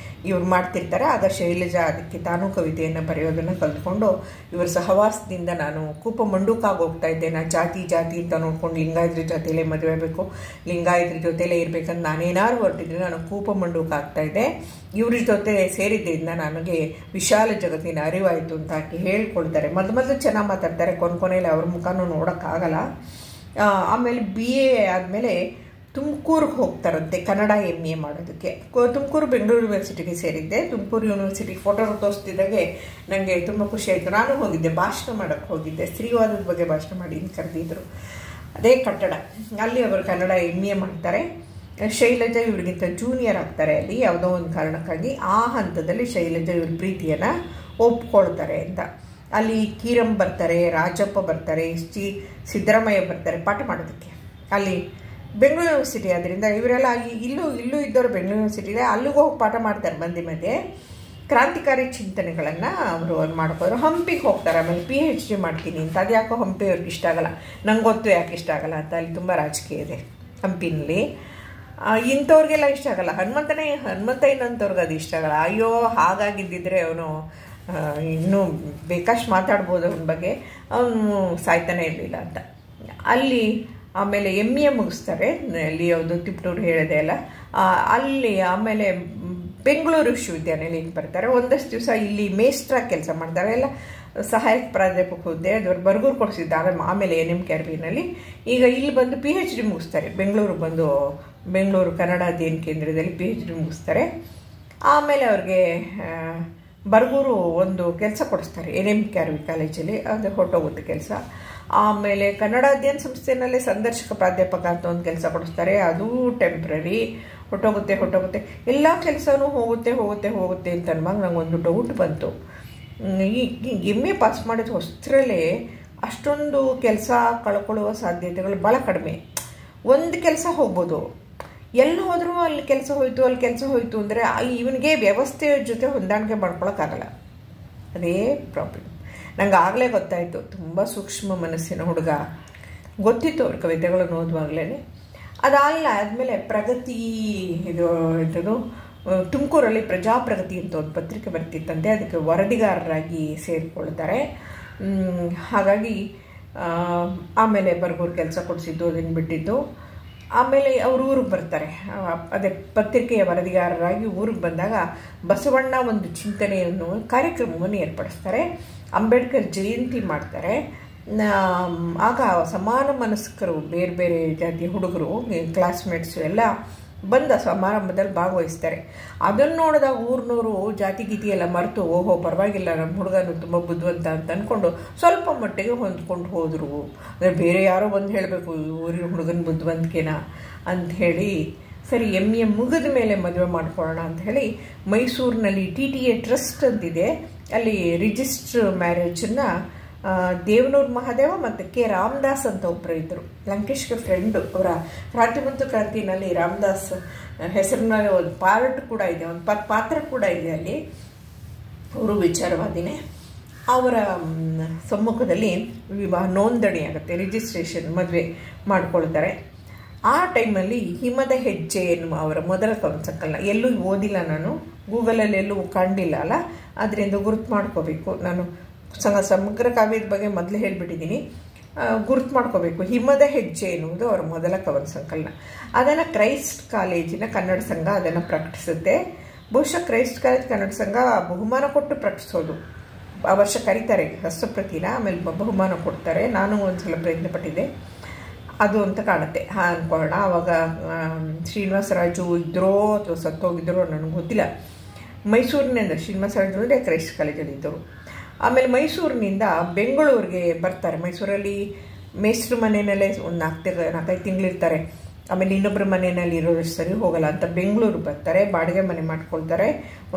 ಇವ್ರು ಮಾಡ್ತಿರ್ತಾರೆ. ಆಗ ಶೈಲಜಾ ಅದಕ್ಕೆ ತಾನೂ ಕವಿತೆಯನ್ನು ಬರೆಯೋದನ್ನು ಕಲ್ತ್ಕೊಂಡು ಇವರ ಸಹವಾಸದಿಂದ ನಾನು ಕೂಪ ಮಂಡೂಕಾಗಿ ಹೋಗ್ತಾ ಇದ್ದೆ. ನಾನು ಜಾತಿ ಅಂತ ನೋಡ್ಕೊಂಡು ಲಿಂಗಾಯತರ ಜೊತೆಯಲ್ಲೇ ಮದುವೆ ಬೇಕು, ಲಿಂಗಾಯತರ ಜೊತೆಯಲ್ಲೇ ಇರಬೇಕಂತ ನಾನೇನಾದ್ರು ಹೊರಟಿದ್ರೆ ನಾನು ಕೂಪ ಮಂಡೂಕ ಆಗ್ತಾಯಿದ್ದೆ. ಇವ್ರ ಜೊತೆ ಸೇರಿದ್ದರಿಂದ ನನಗೆ ವಿಶಾಲ ಜಗತ್ತಿನ ಅರಿವಾಯಿತು ಅಂತ ಆಕೆ ಹೇಳ್ಕೊಳ್ತಾರೆ. ಮೊದಲು ಚೆನ್ನಾಗಿ ಮಾತಾಡ್ತಾರೆ, ಕೊನೆಯಲ್ಲಿ ಅವ್ರ ಮುಖನೂ ನೋಡೋಕ್ಕಾಗಲ್ಲ. ಆಮೇಲೆ BA ಆದಮೇಲೆ ತುಮಕೂರಿಗೆ ಹೋಗ್ತಾರಂತೆ ಕನ್ನಡ MA ಮಾಡೋದಕ್ಕೆ. ತುಮಕೂರು ಬೆಂಗಳೂರು ಯೂನಿವರ್ಸಿಟಿಗೆ ಸೇರಿದ್ದೆ. ತುಮಕೂರು ಯೂನಿವರ್ಸಿಟಿ ಫೋಟೋ ತೋರಿಸ್ತಿದ್ದಾಗೆ ನನಗೆ ತುಂಬ ಖುಷಿ ಆಯಿತು. ನಾನು ಹೋಗಿದ್ದೆ, ಭಾಷಣ ಮಾಡೋಕ್ಕೆ ಹೋಗಿದ್ದೆ, ಸ್ತ್ರೀವಾದದ ಬಗ್ಗೆ ಭಾಷಣ ಮಾಡಿ ಕರೆದಿದ್ರು. ಅದೇ ಕಟ್ಟಡ, ಅಲ್ಲಿ ಅವರು ಕನ್ನಡ MA ಮಾಡ್ತಾರೆ. ಶೈಲಜಾ ಇವ್ರಿಗಿಂತ ಜೂನಿಯರ್ ಆಗ್ತಾರೆ ಅಲ್ಲಿ ಯಾವುದೋ ಒಂದು ಕಾರಣಕ್ಕಾಗಿ. ಆ ಹಂತದಲ್ಲಿ ಶೈಲಜಾ ಇವ್ರ ಪ್ರೀತಿಯನ್ನು ಒಪ್ಕೊಳ್ತಾರೆ ಅಂತ. ಅಲ್ಲಿ ಕೀರಂ ಬರ್ತಾರೆ, ರಾಜಪ್ಪ ಬರ್ತಾರೆ, ಸಿದ್ದರಾಮಯ್ಯ ಬರ್ತಾರೆ ಪಾಠ ಮಾಡೋದಕ್ಕೆ. ಅಲ್ಲಿ ಬೆಂಗಳೂರು ಯೂನಿವರ್ಸಿಟಿ ಆದ್ದರಿಂದ ಇವರೆಲ್ಲ ಇಲ್ಲೂ ಇದ್ದವರು ಬೆಂಗಳೂರು ಯೂನಿವರ್ಸಿಟಿ ಇದೆ, ಅಲ್ಲಿಗೂ ಹೋಗಿ ಪಾಠ ಮಾಡ್ತಾರೆ. ಮಧ್ಯೆ ಕ್ರಾಂತಿಕಾರಿ ಚಿಂತನೆಗಳನ್ನು ಅವರು ಮಾಡ್ಕೋರು. ಹಂಪಿಗೆ ಹೋಗ್ತಾರೆ. ಆಮೇಲೆ PhD ಮಾಡ್ತೀನಿ ಅಂತ. ಅದು ಯಾಕೋ ಹಂಪಿ ಅವ್ರಿಗೆ ಇಷ್ಟ ಆಗಲ್ಲ, ನಂಗೆ ಗೊತ್ತು ಯಾಕೆ ಇಷ್ಟ ಆಗಲ್ಲ ಅಂತ. ಅಲ್ಲಿ ತುಂಬ ರಾಜಕೀಯ ಇದೆ ಹಂಪಿನಲ್ಲಿ. ಇಂಥವ್ರಿಗೆಲ್ಲ ಇಷ್ಟ ಆಗಲ್ಲ. ಹನುಮಂತಯ್ಯನಂತವ್ರಿಗೆ ಅದು ಇಷ್ಟ ಆಗಲ್ಲ. ಅಯ್ಯೋ ಹಾಗಾಗಿದ್ದಿದ್ರೆ ಅವನು ಇನ್ನೂ ಬೇಕಾಷ್ಟು ಮಾತಾಡ್ಬೋದು ಅವನ ಬಗ್ಗೆ, ಅವನು ಸಾಯ್ತಾನೆ ಇರಲಿಲ್ಲ ಅಂತ. ಅಲ್ಲಿ ಆಮೇಲೆ MA ಮುಗಿಸ್ತಾರೆ. ಅಲ್ಲಿ ಯಾವುದು ತಿಪ್ಟೂರು ಹೇಳಿದೆ ಅಲ್ಲ, ಅಲ್ಲಿ ಆಮೇಲೆ ಬೆಂಗಳೂರು ವಿಶ್ವವಿದ್ಯಾನಿಲಯಕ್ಕೆ ಬರ್ತಾರೆ. ಒಂದಷ್ಟು ದಿವಸ ಇಲ್ಲಿ ಮೇಸ್ಟ್ರಾಗಿ ಕೆಲಸ ಮಾಡ್ತಾರೆ. ಎಲ್ಲ ಸಹಾಯಕ ಪ್ರಾಧ್ಯಾಪಕ ಹುದ್ದೆ ಅದು ಬರ್ಗೂರು ಕೊಡಿಸಿದ್ದಾರೆ. ಆಮೇಲೆ NMKRBನಲ್ಲಿ ಈಗ ಇಲ್ಲಿ ಬಂದು PhD ಮುಗಿಸ್ತಾರೆ. ಬೆಂಗಳೂರು ಕನ್ನಡ ಅಧ್ಯಯನ ಕೇಂದ್ರದಲ್ಲಿ PhD ಮುಗಿಸ್ತಾರೆ. ಆಮೇಲೆ ಅವ್ರಿಗೆ ಬರ್ಗೂರು ಒಂದು ಕೆಲಸ ಕೊಡಿಸ್ತಾರೆ NMKRB ಕಾಲೇಜಲ್ಲಿ, ಅದು ಹೊರಟೋಗುತ್ತೆ ಕೆಲಸ. ಆಮೇಲೆ ಕನ್ನಡ ಅಧ್ಯಯನ ಸಂಸ್ಥೆಯಲ್ಲೇ ಸಂದರ್ಶಕ ಪ್ರಾಧ್ಯಾಪಕ ಅಂತ ಒಂದು ಕೆಲಸ ಕೊಡಿಸ್ತಾರೆ, ಅದು ಟೆಂಪ್ರರಿ, ಹೊರಟೋಗುತ್ತೆ. ಎಲ್ಲ ಕೆಲಸನೂ ಹೋಗುತ್ತೆ ಅಂತ ಅನ್ವಾಗ ನಂಗೊಂದು ಡೌಟ್ ಬಂತು. ಈ MA ಪಾಸ್ ಮಾಡಿದ ಹೊಸರಲ್ಲೇ ಅಷ್ಟೊಂದು ಕೆಲಸ ಕಳ್ಕೊಳ್ಳುವ ಸಾಧ್ಯತೆಗಳು ಭಾಳ ಕಡಿಮೆ. ಒಂದು ಕೆಲಸ ಹೋಗ್ಬೋದು, ಎಲ್ಲಿ ಹೋದರೂ ಅಲ್ಲಿ ಕೆಲಸ ಹೋಯಿತು ಅಂದರೆ ಇವನಿಗೆ ವ್ಯವಸ್ಥೆಯ ಜೊತೆ ಹೊಂದಾಣಿಕೆ ಮಾಡ್ಕೊಳಕ್ಕಾಗಲ್ಲ. ಅದೇ ಪ್ರಾಬ್ಲಮ್. ನಂಗೆ ಆಗಲೇ ಗೊತ್ತಾಯಿತು, ತುಂಬ ಸೂಕ್ಷ್ಮ ಮನಸ್ಸಿನ ಹುಡುಗ. ಗೊತ್ತಿತ್ತು ಅವ್ರ ಕವಿತೆಗಳನ್ನು ಓದುವಾಗಲೇ. ಆದಮೇಲೆ ಪ್ರಗತಿ ಇದು ತುಮಕೂರಲ್ಲಿ ಪ್ರಜಾಪ್ರಗತಿ ಅಂತ ಒಂದು ಪತ್ರಿಕೆ ಬರ್ತಿತ್ತಂತೆ, ಅದಕ್ಕೆ ವರದಿಗಾರರಾಗಿ ಸೇರಿಕೊಳ್ತಾರೆ. ಹಾಗಾಗಿ ಆಮೇಲೆ ಬರ್ಗೂರು ಕೆಲಸ ಕೊಡಿಸಿದ್ದು, ಅದನ್ನು ಬಿಟ್ಟಿದ್ದು. ಆಮೇಲೆ ಅವರು ಊರಿಗೆ ಬರ್ತಾರೆ. ಅದೇ ಪತ್ರಿಕೆಯ ವರದಿಗಾರರಾಗಿ ಊರಿಗೆ ಬಂದಾಗ ಬಸವಣ್ಣ ಒಂದು ಚಿಂತನೆಯನ್ನು ಕಾರ್ಯಕ್ರಮವನ್ನು ಏರ್ಪಡಿಸ್ತಾರೆ. ಅಂಬೇಡ್ಕರ್ ಜಯಂತಿ ಮಾಡ್ತಾರೆ. ಆಗ ಸಮಾನ ಮನಸ್ಕರು, ಬೇರೆ ಜಾತಿಯ ಹುಡುಗರು, ಕ್ಲಾಸ್ಮೇಟ್ಸು ಎಲ್ಲ ಬಂದ ಸಮಾರಂಭದಲ್ಲಿ ಭಾಗವಹಿಸ್ತಾರೆ. ಅದನ್ನು ನೋಡಿದಾಗ ಊರಿನವರು ಜಾತಿ ಗೀತಿ ಎಲ್ಲ ಮರೆತು, ಓಹೋ ಪರವಾಗಿಲ್ಲ ನಮ್ಮ ಹುಡುಗನು ತುಂಬ ಬುದ್ಧಿವಂತ ಅಂತ ಅಂದ್ಕೊಂಡು ಸ್ವಲ್ಪ ಮಟ್ಟಿಗೆ ಹೊಂದ್ಕೊಂಡು ಹೋದರು. ಅಂದರೆ ಬೇರೆ ಯಾರೋ ಬಂದು ಹೇಳಬೇಕು ಊರಿನ ಹುಡುಗನ ಬುದ್ಧಿವಂತಿಕೆನಾ ಅಂಥೇಳಿ, ಸರಿ MA ಮುಗಿದ ಮೇಲೆ ಮದುವೆ ಮಾಡ್ಕೊಳ್ಳೋಣ ಅಂಥೇಳಿ ಮೈಸೂರಿನಲ್ಲಿ TTA ಟ್ರಸ್ಟ್ ಅಂತಿದೆ, ಅಲ್ಲಿ ರಿಜಿಸ್ಟರ್ ಮ್ಯಾರೇಜನ್ನು ದೇವನೂರು ಮಹಾದೇವ ಮತ್ತು K ರಾಮದಾಸ್ ಅಂತ ಒಬ್ಬರು ಇದ್ದರು, ಲಂಕೇಶ್ಗೆ ಫ್ರೆಂಡು. ಅವರ ಕ್ರಾಂತಿನಲ್ಲಿ ರಾಮದಾಸ್ ಹೆಸರಿನಲ್ಲಿ ಒಂದು ಪಾರ್ಟ್ ಕೂಡ ಇದೆ, ಒಂದು ಪಾತ್ರ ಕೂಡ ಇದೆ ಅಲ್ಲಿ. ಅವರು ವಿಚಾರವಾದಿನೇ. ಅವರ ಸಮ್ಮುಖದಲ್ಲಿ ವಿವಾಹ ನೋಂದಣಿ ಆಗುತ್ತೆ, ರಿಜಿಸ್ಟ್ರೇಷನ್, ಮದುವೆ ಮಾಡ್ಕೊಳ್ತಾರೆ. ಆ ಟೈಮಲ್ಲಿ ಹಿಮದ ಹೆಜ್ಜೆ ಎನ್ನುವ ಅವರ ಮೊದಲ ಕವನ ಸಂಕಲನ. ಎಲ್ಲೂ ಓದಿಲ್ಲ ನಾನು, ಗೂಗಲಲ್ಲಿ ಎಲ್ಲೂ ಕಂಡಿಲ್ಲ ಅಲ್ಲ, ಅದರಿಂದ ಗುರುತು ಮಾಡ್ಕೋಬೇಕು. ನಾನು ಸಮಗ್ರ ಕಾವ್ಯದ ಬಗ್ಗೆ ಮೊದಲೇ ಹೇಳಿಬಿಟ್ಟಿದ್ದೀನಿ, ಗುರುತು ಮಾಡ್ಕೋಬೇಕು. ಹಿಮದ ಹೆಜ್ಜೆ ಎನ್ನುವುದು ಅವರ ಮೊದಲ ಕವನ ಸಂಕಲನ. ಅದನ್ನು ಕ್ರೈಸ್ಟ್ ಕಾಲೇಜಿನ ಕನ್ನಡ ಸಂಘ ಅದನ್ನು ಪ್ರಕಟಿಸುತ್ತೆ. ಬಹುಶಃ ಕ್ರೈಸ್ಟ್ ಕಾಲೇಜ್ ಕನ್ನಡ ಸಂಘ ಬಹುಮಾನ ಕೊಟ್ಟು ಪ್ರಕಟಿಸೋದು. ಆ ವರ್ಷ ಕರೀತಾರೆ ಹಸ್ತಪ್ರತಿನ, ಆಮೇಲೆ ಬಹುಮಾನ ಕೊಡ್ತಾರೆ. ನಾನು ಒಂದ್ಸಲ ಪ್ರಯತ್ನ ಪಟ್ಟಿದ್ದೆ, ಅದು ಅಂತ ಕಾಣುತ್ತೆ. ಅಂದ್ಕೊಳ್ಳೋಣ. ಆವಾಗ ಶ್ರೀನಿವಾಸರಾಜು ಇದ್ದರೋ ಅಥವಾ ಸತ್ತೋಗಿದ್ದರೋ ನನಗೆ ಗೊತ್ತಿಲ್ಲ. ಮೈಸೂರಿನಿಂದ ಶ್ರೀನಿವಾಸರಾಜು ಅಂದರೆ ಕ್ರೈಸ್ಟ್ ಕಾಲೇಜಲ್ಲಿ ಇದ್ದರು. ಆಮೇಲೆ ಮೈಸೂರಿನಿಂದ ಬೆಂಗಳೂರಿಗೆ ಬರ್ತಾರೆ. ಮೈಸೂರಲ್ಲಿ ಮೇಸ್ಟ್ರ ಮನೆಯಲ್ಲೇ ಒಂದು 4-5 ತಿಂಗಳಿರ್ತಾರೆ. ಆಮೇಲೆ ಇನ್ನೊಬ್ಬರ ಮನೆಯಲ್ಲಿ ಇರೋದು ಸರಿ ಹೋಗಲ್ಲ ಅಂತ ಬೆಂಗಳೂರು ಬರ್ತಾರೆ. ಬಾಡಿಗೆ ಮನೆ ಮಾಡ್ಕೊಳ್ತಾರೆ.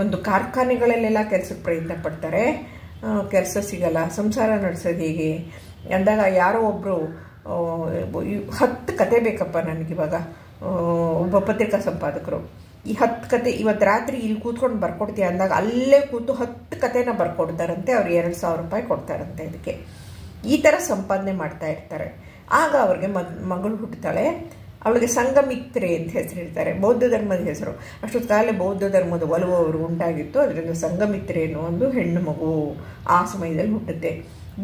ಒಂದು ಕಾರ್ಖಾನೆಗಳಲ್ಲೆಲ್ಲ ಕೆಲಸಕ್ಕೆ ಪ್ರಯತ್ನ ಪಡ್ತಾರೆ. ಕೆಲಸ ಸಿಗಲ್ಲ. ಸಂಸಾರ ನಡೆಸೋದು ಹೇಗೆ ಅಂದಾಗ ಯಾರೋ ಒಬ್ಬರು 10 ಕತೆ ಬೇಕಪ್ಪ ನನಗಿವಾಗ, ಒಬ್ಬ ಪತ್ರಿಕಾ ಸಂಪಾದಕರು, ಈ 10 ಕತೆ ಇವತ್ತು ರಾತ್ರಿ ಇಲ್ಲಿ ಕೂತ್ಕೊಂಡು ಬರ್ಕೊಡ್ತೀಯ ಅಂದಾಗ ಅಲ್ಲೇ ಕೂತು 10 ಕತೆನ ಬರ್ಕೊಡ್ತಾರಂತೆ. ಅವ್ರು 2,000 ರೂಪಾಯಿ ಕೊಡ್ತಾರಂತೆ. ಅದಕ್ಕೆ ಈ ಥರ ಸಂಪಾದನೆ ಮಾಡ್ತಾ ಇರ್ತಾರೆ. ಆಗ ಅವ್ರಿಗೆ ಮಗಳು ಹುಟ್ಟುತ್ತಾಳೆ. ಅವಳಿಗೆ ಸಂಘಮಿತ್ರೆ ಅಂತ ಹೆಸರಿಡ್ತಾರೆ, ಬೌದ್ಧ ಧರ್ಮದ ಹೆಸರು. ಅಷ್ಟೊತ್ತು ಕಾಲೇ ಬೌದ್ಧ ಧರ್ಮದ ಒಲವು ಅವರು ಉಂಟಾಗಿತ್ತು. ಅದರಿಂದ ಸಂಘಮಿತ್ರೆ ಅನ್ನೋ ಒಂದು ಹೆಣ್ಣು ಮಗು ಆ ಸಮಯದಲ್ಲಿ ಹುಟ್ಟುತ್ತೆ.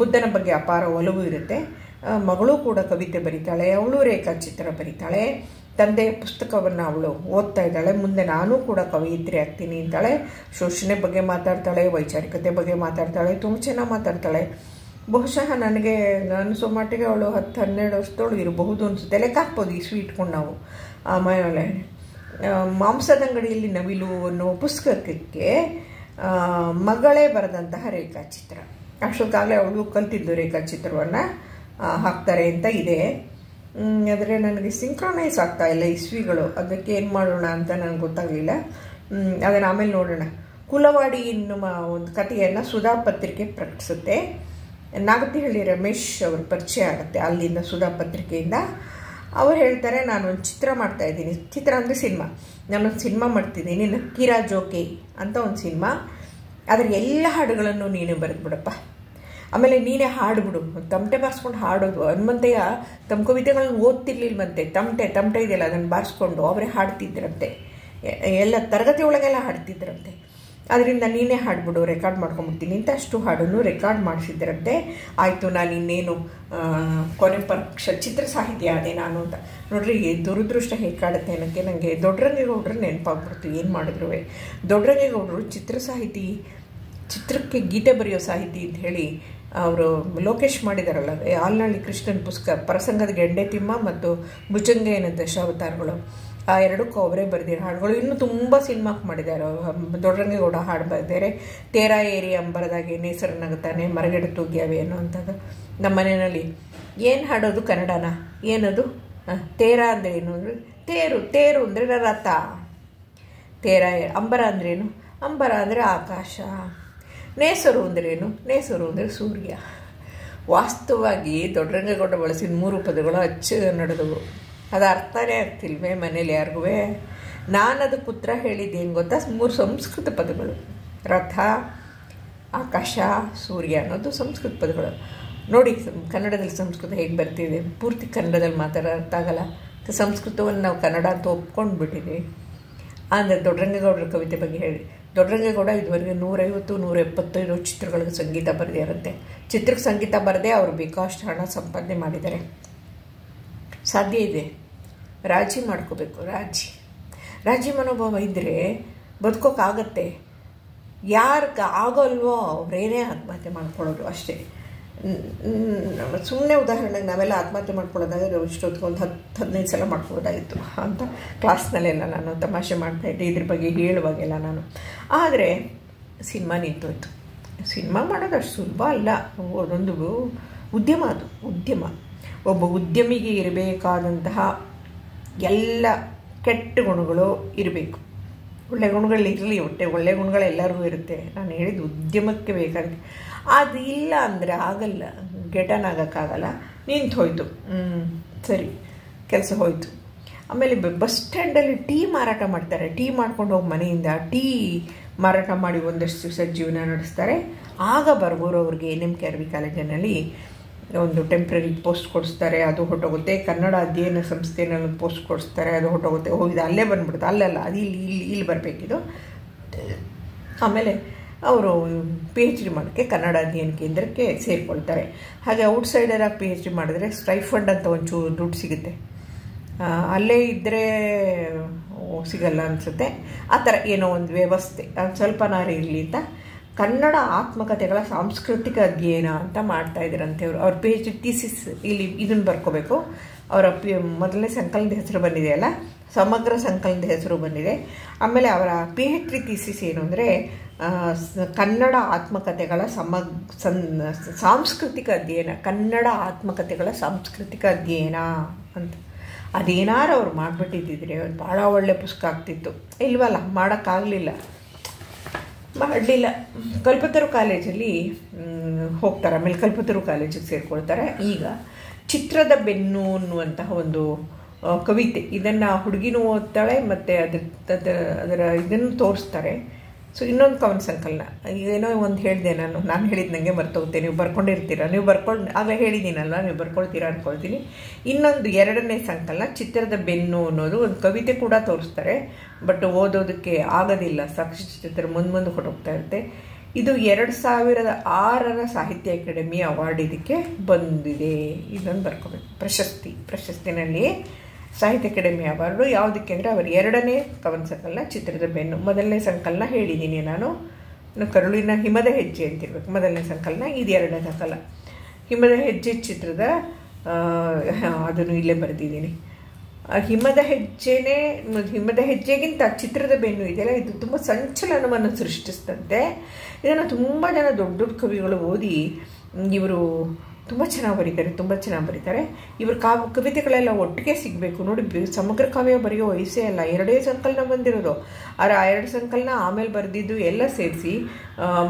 ಬುದ್ಧನ ಬಗ್ಗೆ ಅಪಾರ ಒಲವು ಇರುತ್ತೆ. ಮಗಳು ಕೂಡ ಕವಿತೆ ಬರೀತಾಳೆ, ಅವಳು ರೇಖಾಚಿತ್ರ ಬರೀತಾಳೆ. ತಂದೆಯ ಪುಸ್ತಕವನ್ನು ಅವಳು ಓದ್ತಾ ಇದ್ದಾಳೆ. ಮುಂದೆ ನಾನು ಕೂಡ ಕವಯಿತ್ರಿ ಆಗ್ತೀನಿ ಅಂತಾಳೆ. ಶೋಷಣೆ ಬಗ್ಗೆ ಮಾತಾಡ್ತಾಳೆ, ವೈಚಾರಿಕತೆ ಬಗ್ಗೆ ಮಾತಾಡ್ತಾಳೆ, ತುಂಬ ಚೆನ್ನಾಗಿ ಮಾತಾಡ್ತಾಳೆ. ಬಹುಶಃ ನನಗೆ ಅನಿಸೋ ಮಟ್ಟಿಗೆ ಅವಳು 10-12 ವರ್ಷದವಳು ಇರಬಹುದು ಅನಿಸುತ್ತೆ. ಲೆಕ್ಕ ಹಾಕ್ಬೋದು ಇಸ್ವಿ ಇಟ್ಕೊಂಡು ನಾವು. ಆಮೇಲೆ ಮಾಂಸದಂಗಡಿಯಲ್ಲಿ ನವಿಲು ಅನ್ನೋ ಪುಸ್ತಕಕ್ಕೆ ಮಗಳೇ ಬರೆದಂತಹ ರೇಖಾಚಿತ್ರ. ಅಷ್ಟೊತ್ತಾಗಲೇ ಅವಳು ಕಲ್ತಿದ್ದು ರೇಖಾಚಿತ್ರವನ್ನು ಹಾಕ್ತಾರೆ ಅಂತ ಇದೆ. ಆದರೆ ನನಗೆ ಸಿಂಕ್ರನೈಸ್ ಆಗ್ತಾ ಇಲ್ಲ ಇಸ್ವಿಗಳು. ಅದಕ್ಕೆ ಏನು ಮಾಡೋಣ ಅಂತ ನನಗೆ ಗೊತ್ತಾಗಲಿಲ್ಲ. ಅದನ್ನು ಆಮೇಲೆ ನೋಡೋಣ. ಕುಲವಾಡಿ ಎನ್ನುವ ಒಂದು ಕಥೆಯನ್ನು ಸುಧಾ ಪತ್ರಿಕೆ ಪ್ರಕಟಿಸುತ್ತೆ. ನಾಗತಿಹಳ್ಳಿ ರಮೇಶ್ ಅವ್ರ ಪರಿಚಯ ಆಗುತ್ತೆ ಅಲ್ಲಿಂದ, ಸುಧಾ ಪತ್ರಿಕೆಯಿಂದ. ಅವ್ರು ಹೇಳ್ತಾರೆ, ನಾನು ಒಂದು ಚಿತ್ರ ಮಾಡ್ತಾಯಿದ್ದೀನಿ. ಚಿತ್ರ ಅಂದರೆ ಸಿನಿಮಾ. ನಾನೊಂದು ಸಿನಿಮಾ ಮಾಡ್ತಿದ್ದೀನಿ, ನಕ್ಕೀರಾ ಜೋಕೆ ಅಂತ ಒಂದು ಸಿನಿಮಾ. ಅದರ ಎಲ್ಲ ಹಾಡುಗಳನ್ನು ನೀನೇ ಬರೆದ್ಬಿಡಪ್ಪ, ಆಮೇಲೆ ನೀನೇ ಹಾಡುಬಿಡು. ತಮಟೆ ಬಾರಿಸ್ಕೊಂಡು ಹಾಡೋದು. ಹನುಮಂತಯ್ಯ ತಮ್ಮ ಕವಿತೆಗಳನ್ನ ಓದ್ತಿರ್ಲಿಲ್ವಂತೆ. ತಮಟೆ ಇದೆಯಲ್ಲ ಅದನ್ನು ಬಾರಿಸ್ಕೊಂಡು ಅವರೇ ಹಾಡ್ತಿದ್ರಂತೆ. ಎಲ್ಲ ತರಗತಿ ಒಳಗೆಲ್ಲ ಹಾಡ್ತಿದ್ರಂತೆ. ಅದರಿಂದ ನೀನೇ ಹಾಡ್ಬಿಡು, ರೆಕಾರ್ಡ್ ಮಾಡ್ಕೊಂಬಿಡ್ತೀನಿ ಅಂತ ಅಷ್ಟು ಹಾಡನ್ನು ರೆಕಾರ್ಡ್ ಮಾಡಿಸಿದ್ರಂತೆ. ಆಯಿತು, ನಾನು ಇನ್ನೇನು ಕೊನೆ ಪರೀಕ್ಷ ಚಿತ್ರ ಸಾಹಿತ್ಯ ಅದೇ ನಾನು ಅಂತ. ನೋಡ್ರಿ ದುರದೃಷ್ಟ ಹೇಗೆ ಕಾಡುತ್ತೆ ಅನ್ನೋಕ್ಕೆ ನನಗೆ ದೊಡ್ಡರಂಗೇಗೌಡರು ನೆನಪಾಗ್ಬಿಡ್ತು. ಏನು ಮಾಡಿದ್ರು ದೊಡ್ಡರಂಗೇಗೌಡರು ಚಿತ್ರ ಸಾಹಿತಿ, ಚಿತ್ರಕ್ಕೆ ಗೀತೆ ಬರೆಯೋ ಸಾಹಿತಿ ಅಂತ ಹೇಳಿ ಅವರು ಲೋಕೇಶ್ ಮಾಡಿದಾರಲ್ಲ, ಆಲ್ನಳ್ಳಿ ಕೃಷ್ಣನ್ ಪುಸ್ತಕ ಪ್ರಸಂಗದ ಗೆಂಡೆ ತಿಮ್ಮ ಮತ್ತು ಭುಜಂಗಯ್ಯನ ದಶಾವತಾರಗಳು, ಆ ಎರಡಕ್ಕೂ ಅವರೇ ಬರೆದಿರೋ ಹಾಡುಗಳು. ಇನ್ನೂ ತುಂಬ ಸಿನಿಮಾಕ್ಕೆ ಮಾಡಿದ್ದಾರೆ. ದೊಡ್ಡರಂಗೇಗೌಡ ಹಾಡು ಬರೆದಿದ್ದಾರೆ. ತೇರಾ ಏರಿ ಅಂಬರದಾಗೆ ನೇಸರು ನಗುತ್ತಾನೆ, ಮರಗೆಡು ತೂಗ್ಯಾವೆ ಅನ್ನೋವಂಥದ್ದು. ನಮ್ಮ ಮನೆಯಲ್ಲಿ ಏನು ಹಾಡೋದು ಕನ್ನಡನ, ಏನದು ತೇರಾ ಅಂದರೆ ಏನು ಅಂದರೆ ತೇರು ಅಂದರೆ ರಥ, ತೇರಾ ಅಂಬರ ಅಂದ್ರೇನು, ಅಂಬರ ಅಂದರೆ ಆಕಾಶ, ನೇಸರು ಅಂದ್ರೇನು, ನೇಸರು ಅಂದರೆ ಸೂರ್ಯ. ವಾಸ್ತವವಾಗಿ ದೊಡ್ಡರಂಗೇಗೌಡ ಬಳಸಿದ 3 ಪದಗಳು ಅಚ್ಚು ನಡೆದವು. ಅದು ಅರ್ಥನೇ ಆಗ್ತಿಲ್ವೇ ಮನೇಲಿ ಯಾರಿಗೂ? ನಾನದು ಪುತ್ರ ಹೇಳಿದ್ದೇನು ಗೊತ್ತಾ? 3 ಸಂಸ್ಕೃತ ಪದಗಳು. ರಥ, ಆಕಾಶ, ಸೂರ್ಯ ಅನ್ನೋದು ಸಂಸ್ಕೃತ ಪದಗಳು. ನೋಡಿ ಕನ್ನಡದಲ್ಲಿ ಸಂಸ್ಕೃತ ಹೇಗೆ ಬರ್ತಿದೆ. ಪೂರ್ತಿ ಕನ್ನಡದಲ್ಲಿ ಮಾತಾಡೋಕ್ಕಾಗಲ್ಲ. ಸಂಸ್ಕೃತವನ್ನು ನಾವು ಕನ್ನಡ ಅಂತ ಒಪ್ಕೊಂಡು ಬಿಟ್ಟಿದ್ದೀವಿ. ಅಂದರೆ ದೊಡ್ಡರಂಗೇಗೌಡರ ಕವಿತೆ ಬಗ್ಗೆ ಹೇಳಿ. ದೊಡ್ಡರಂಗೇಗೌಡ ಇದುವರೆಗೆ 150-175 ಚಿತ್ರಗಳಿಗೆ ಸಂಗೀತ ಬರೆದಿರುತ್ತೆ. ಚಿತ್ರಕ್ಕೆ ಸಂಗೀತ ಬರೆದೇ ಅವರು ಬೇಕಾಷ್ಟು ಹಣ ಸಂಪಾದನೆ ಮಾಡಿದ್ದಾರೆ. ಸಾಧ್ಯ ಇದೆ, ರಾಜಿ ಮಾಡ್ಕೋಬೇಕು. ರಾಜಿ ಮನೋಭಾವ ಇದ್ದರೆ ಬದುಕೋಕ್ಕಾಗತ್ತೆ. ಯಾರಿಗೆ ಆಗೋಲ್ವೋ ಅವರೇನೇ ಆತ್ಮಹತ್ಯೆ ಮಾಡ್ಕೊಳ್ಳೋದು ಅಷ್ಟೇ. ಸುಮ್ಮನೆ ಉದಾಹರಣೆಗೆ ನಾವೆಲ್ಲ ಆತ್ಮಹತ್ಯೆ ಮಾಡ್ಕೊಳ್ಳೋದಾಗ ಇಷ್ಟೊತ್ತಿಗೆ ಒಂದು 10-15 ಸಲ ಮಾಡ್ಕೊಳ್ಳೋದಾಗಿತ್ತು ಅಂತ ಕ್ಲಾಸ್ನಲ್ಲೆಲ್ಲ ನಾನು ತಮಾಷೆ ಮಾಡ್ತಾಯಿದ್ದೆ ಇದ್ರ ಬಗ್ಗೆ ಹೇಳುವಾಗೆಲ್ಲ ನಾನು. ಆದರೆ ಸಿನಿಮಾ ನಿಂತೋಯ್ತು. ಸಿನಿಮಾ ಮಾಡೋದು ಅಷ್ಟು ಸುಲಭ ಅಲ್ಲ. ಅದೊಂದು ಉದ್ಯಮ. ಅದು ಉದ್ಯಮ. ಒಬ್ಬ ಉದ್ಯಮಿಗೆ ಇರಬೇಕಾದಂತಹ ಎಲ್ಲ ಕೆಟ್ಟ ಗುಣಗಳು ಇರಬೇಕು. ಒಳ್ಳೆ ಗುಣಗಳಿರಲಿ, ಒಳ್ಳೆ ಗುಣಗಳು ಎಲ್ಲರಿಗೂ ಇರುತ್ತೆ. ನಾನು ಹೇಳಿದ್ದು ಉದ್ಯಮಕ್ಕೆ ಬೇಕಾದ್ರೆ ಅದು ಇಲ್ಲ ಅಂದರೆ ಆಗಲ್ಲ, ಗೆಟನ್ ಆಗೋಕ್ಕಾಗಲ್ಲ. ನಿಂತು ಹೋಯ್ತು, ಸರಿ ಕೆಲಸ ಹೋಯಿತು. ಆಮೇಲೆ ಬಸ್ ಸ್ಟ್ಯಾಂಡಲ್ಲಿ ಟೀ ಮಾರಾಟ ಮಾಡ್ತಾರೆ. ಟೀ ಮಾಡ್ಕೊಂಡು ಹೋಗಿ ಮನೆಯಿಂದ ಟೀ ಮಾರಾಟ ಮಾಡಿ ಒಂದಷ್ಟು ದಿವಸ ಜೀವನ ನಡೆಸ್ತಾರೆ. ಆಗ ಬರ್ಗೋರು ಅವ್ರಿಗೆ NM KRV ಕಾಲೇಜಿನಲ್ಲಿ ಒಂದು ಟೆಂಪ್ರರಿ ಪೋಸ್ಟ್ ಕೊಡಿಸ್ತಾರೆ, ಅದು ಹೊರಟೋಗುತ್ತೆ. ಕನ್ನಡ ಅಧ್ಯಯನ ಸಂಸ್ಥೆನಲ್ಲಿ ಪೋಸ್ಟ್ ಕೊಡಿಸ್ತಾರೆ, ಅದು ಹೊರಟೋಗುತ್ತೆ. ಹೋಗಿದೆ ಅಲ್ಲೇ ಬಂದ್ಬಿಡುತ್ತೆ. ಅಲ್ಲೆಲ್ಲ ಅದು ಇಲ್ಲಿ ಬರಬೇಕಿದು. ಆಮೇಲೆ ಅವರು PhD ಮಾಡೋಕ್ಕೆ ಕನ್ನಡ ಅಧ್ಯಯನ ಕೇಂದ್ರಕ್ಕೆ ಸೇರಿಕೊಳ್ತಾರೆ. ಹಾಗೆ ಔಟ್ಸೈಡರಾಗಿ PhD ಮಾಡಿದ್ರೆ ಸ್ಟೈಫಂಡ್ ಅಂತ ಒಂಚೂರು ದುಡ್ಡು ಸಿಗುತ್ತೆ. ಅಲ್ಲೇ ಇದ್ದರೆ ಸಿಗಲ್ಲ ಅನಿಸುತ್ತೆ. ಆ ಥರ ಏನೋ ಒಂದು ವ್ಯವಸ್ಥೆ ಸ್ವಲ್ಪನಾರು ಇರಲಿ ಅಂತ ಕನ್ನಡ ಆತ್ಮಕಥೆಗಳ ಸಾಂಸ್ಕೃತಿಕ ಅಧ್ಯಯನ ಅಂತ ಮಾಡ್ತಾಯಿದ್ರಂತೆ ಅವರು. ಅವ್ರ PhD ಥೀಸಿಸ್ ಇಲ್ಲಿ ಇದನ್ನು ಬರ್ಕೋಬೇಕು. ಅವರ ಮೊದಲನೇ ಸಂಕಲನದ ಹೆಸರು ಬಂದಿದೆಯಲ್ಲ, ಸಮಗ್ರ ಸಂಕಲನದ ಹೆಸರು ಬಂದಿದೆ. ಆಮೇಲೆ ಅವರ PhD ಥೀಸಿಸ್ ಏನು ಅಂದರೆ ಕನ್ನಡ ಆತ್ಮಕಥೆಗಳ ಸಾಂಸ್ಕೃತಿಕ ಅಧ್ಯಯನ, ಕನ್ನಡ ಆತ್ಮಕಥೆಗಳ ಸಾಂಸ್ಕೃತಿಕ ಅಧ್ಯಯನ ಅಂತ. ಅದೇನಾರು ಅವ್ರು ಮಾಡಿಬಿಟ್ಟಿದ್ದಿದ್ರೆ ಭಾಳ ಒಳ್ಳೆ ಪುಸ್ತಕ ಆಗ್ತಿತ್ತು. ಇಲ್ವಲ್ಲ, ಮಾಡೋಕ್ಕಾಗಲಿಲ್ಲ, ಮಾಡಲಿಲ್ಲ. ಕಲ್ಪತರು ಕಾಲೇಜಲ್ಲಿ ಹೋಗ್ತಾರೆ, ಆಮೇಲೆ ಕಲ್ಪತರು ಕಾಲೇಜಿಗೆ ಸೇರಿಕೊಳ್ತಾರೆ. ಈಗ ಚಿತ್ರದ ಬೆನ್ನು ಅನ್ನುವಂತಹ ಒಂದು ಕವಿತೆ, ಇದನ್ನು ಹುಡುಗಿನೂ ಓದ್ತಾಳೆ ಮತ್ತು ಅದರ ಇದನ್ನು ತೋರಿಸ್ತಾರೆ. ಸೊ ಇನ್ನೊಂದು ಕವನ ಸಂಕಲನ. ಏನೋ ಒಂದು ಹೇಳಿದೆ ನಾನು ಹೇಳಿದ ನನಗೆ ಮರ್ತೋಗ್ತೇನೆ, ನೀವು ಬರ್ಕೊಂಡಿರ್ತೀರ, ನೀವು ಆಗಲೇ ಹೇಳಿದ್ದೀನಲ್ಲ, ನೀವು ಬರ್ಕೊಳ್ತೀರಾ ಅಂದ್ಕೊಳ್ತೀನಿ. ಇನ್ನೊಂದು 2ನೇ ಸಂಕಲನ ಚಿತ್ರದ ಬೆನ್ನು ಅನ್ನೋದು ಒಂದು ಕವಿತೆ ಕೂಡ ತೋರಿಸ್ತಾರೆ, ಬಟ್ ಓದೋದಕ್ಕೆ ಆಗೋದಿಲ್ಲ, ಸಾಕ್ಷಿ ಚಿತ್ರ ಮುಂದೆ ಹೊರಟೋಗ್ತಾ ಇರುತ್ತೆ. ಇದು 2006 ಸಾಹಿತ್ಯ ಅಕಾಡೆಮಿ ಅವಾರ್ಡ್ ಇದಕ್ಕೆ ಬಂದಿದೆ. ಇದನ್ನು ಬರ್ಕೋಬೇಕು. ಪ್ರಶಸ್ತಿನಲ್ಲಿ ಸಾಹಿತ್ಯ ಅಕಾಡೆಮಿ ಅವಾರ್ಡು ಯಾವುದಕ್ಕೆ ಅಂದರೆ ಅವರು 2ನೇ ಕವನ ಸಂಕಲನ ಚಿತ್ರದ ಬೆನ್ನು. ಮೊದಲನೇ ಸಂಕಲನ ಹೇಳಿದ್ದೀನಿ ನಾನು, ಕರುಳಿನ ಹಿಮದ ಹೆಜ್ಜೆ ಅಂತಿರ್ಬೇಕು ಮೊದಲನೇ ಸಂಕಲನ. ಇದು 2ನೇ ಸಂಕಲನ ಹಿಮದ ಹೆಜ್ಜೆ ಚಿತ್ರದ, ಅದನ್ನು ಇಲ್ಲೇ ಬರೆದಿದ್ದೀನಿ. ಹಿಮದ ಹೆಜ್ಜೆಗಿಂತ ಚಿತ್ರದ ಬೆನ್ನು ಇದೆಯಲ್ಲ, ಇದು ತುಂಬ ಸಂಚಲನವನ್ನು ಸೃಷ್ಟಿಸ್ತಂತೆ. ಇದನ್ನು ತುಂಬ ಜನ ದೊಡ್ಡ ದೊಡ್ಡ ಕವಿಗಳು ಓದಿ ಇವರು ತುಂಬ ಚೆನ್ನಾಗಿ ಬರೀತಾರೆ. ಇವ್ರ ಕವಿತೆಗಳೆಲ್ಲ ಒಟ್ಟಿಗೆ ಸಿಗಬೇಕು ನೋಡಿ. ಸಮಗ್ರ ಕಾವ್ಯ ಬರೆಯೋ ವಯಸ್ಸೇ ಅಲ್ಲ, 2 ಸಂಕಲನ ಬಂದಿರೋದು. ಆ 2 ಸಂಕಲನ ಆಮೇಲೆ ಬರೆದಿದ್ದು ಎಲ್ಲ ಸೇರಿಸಿ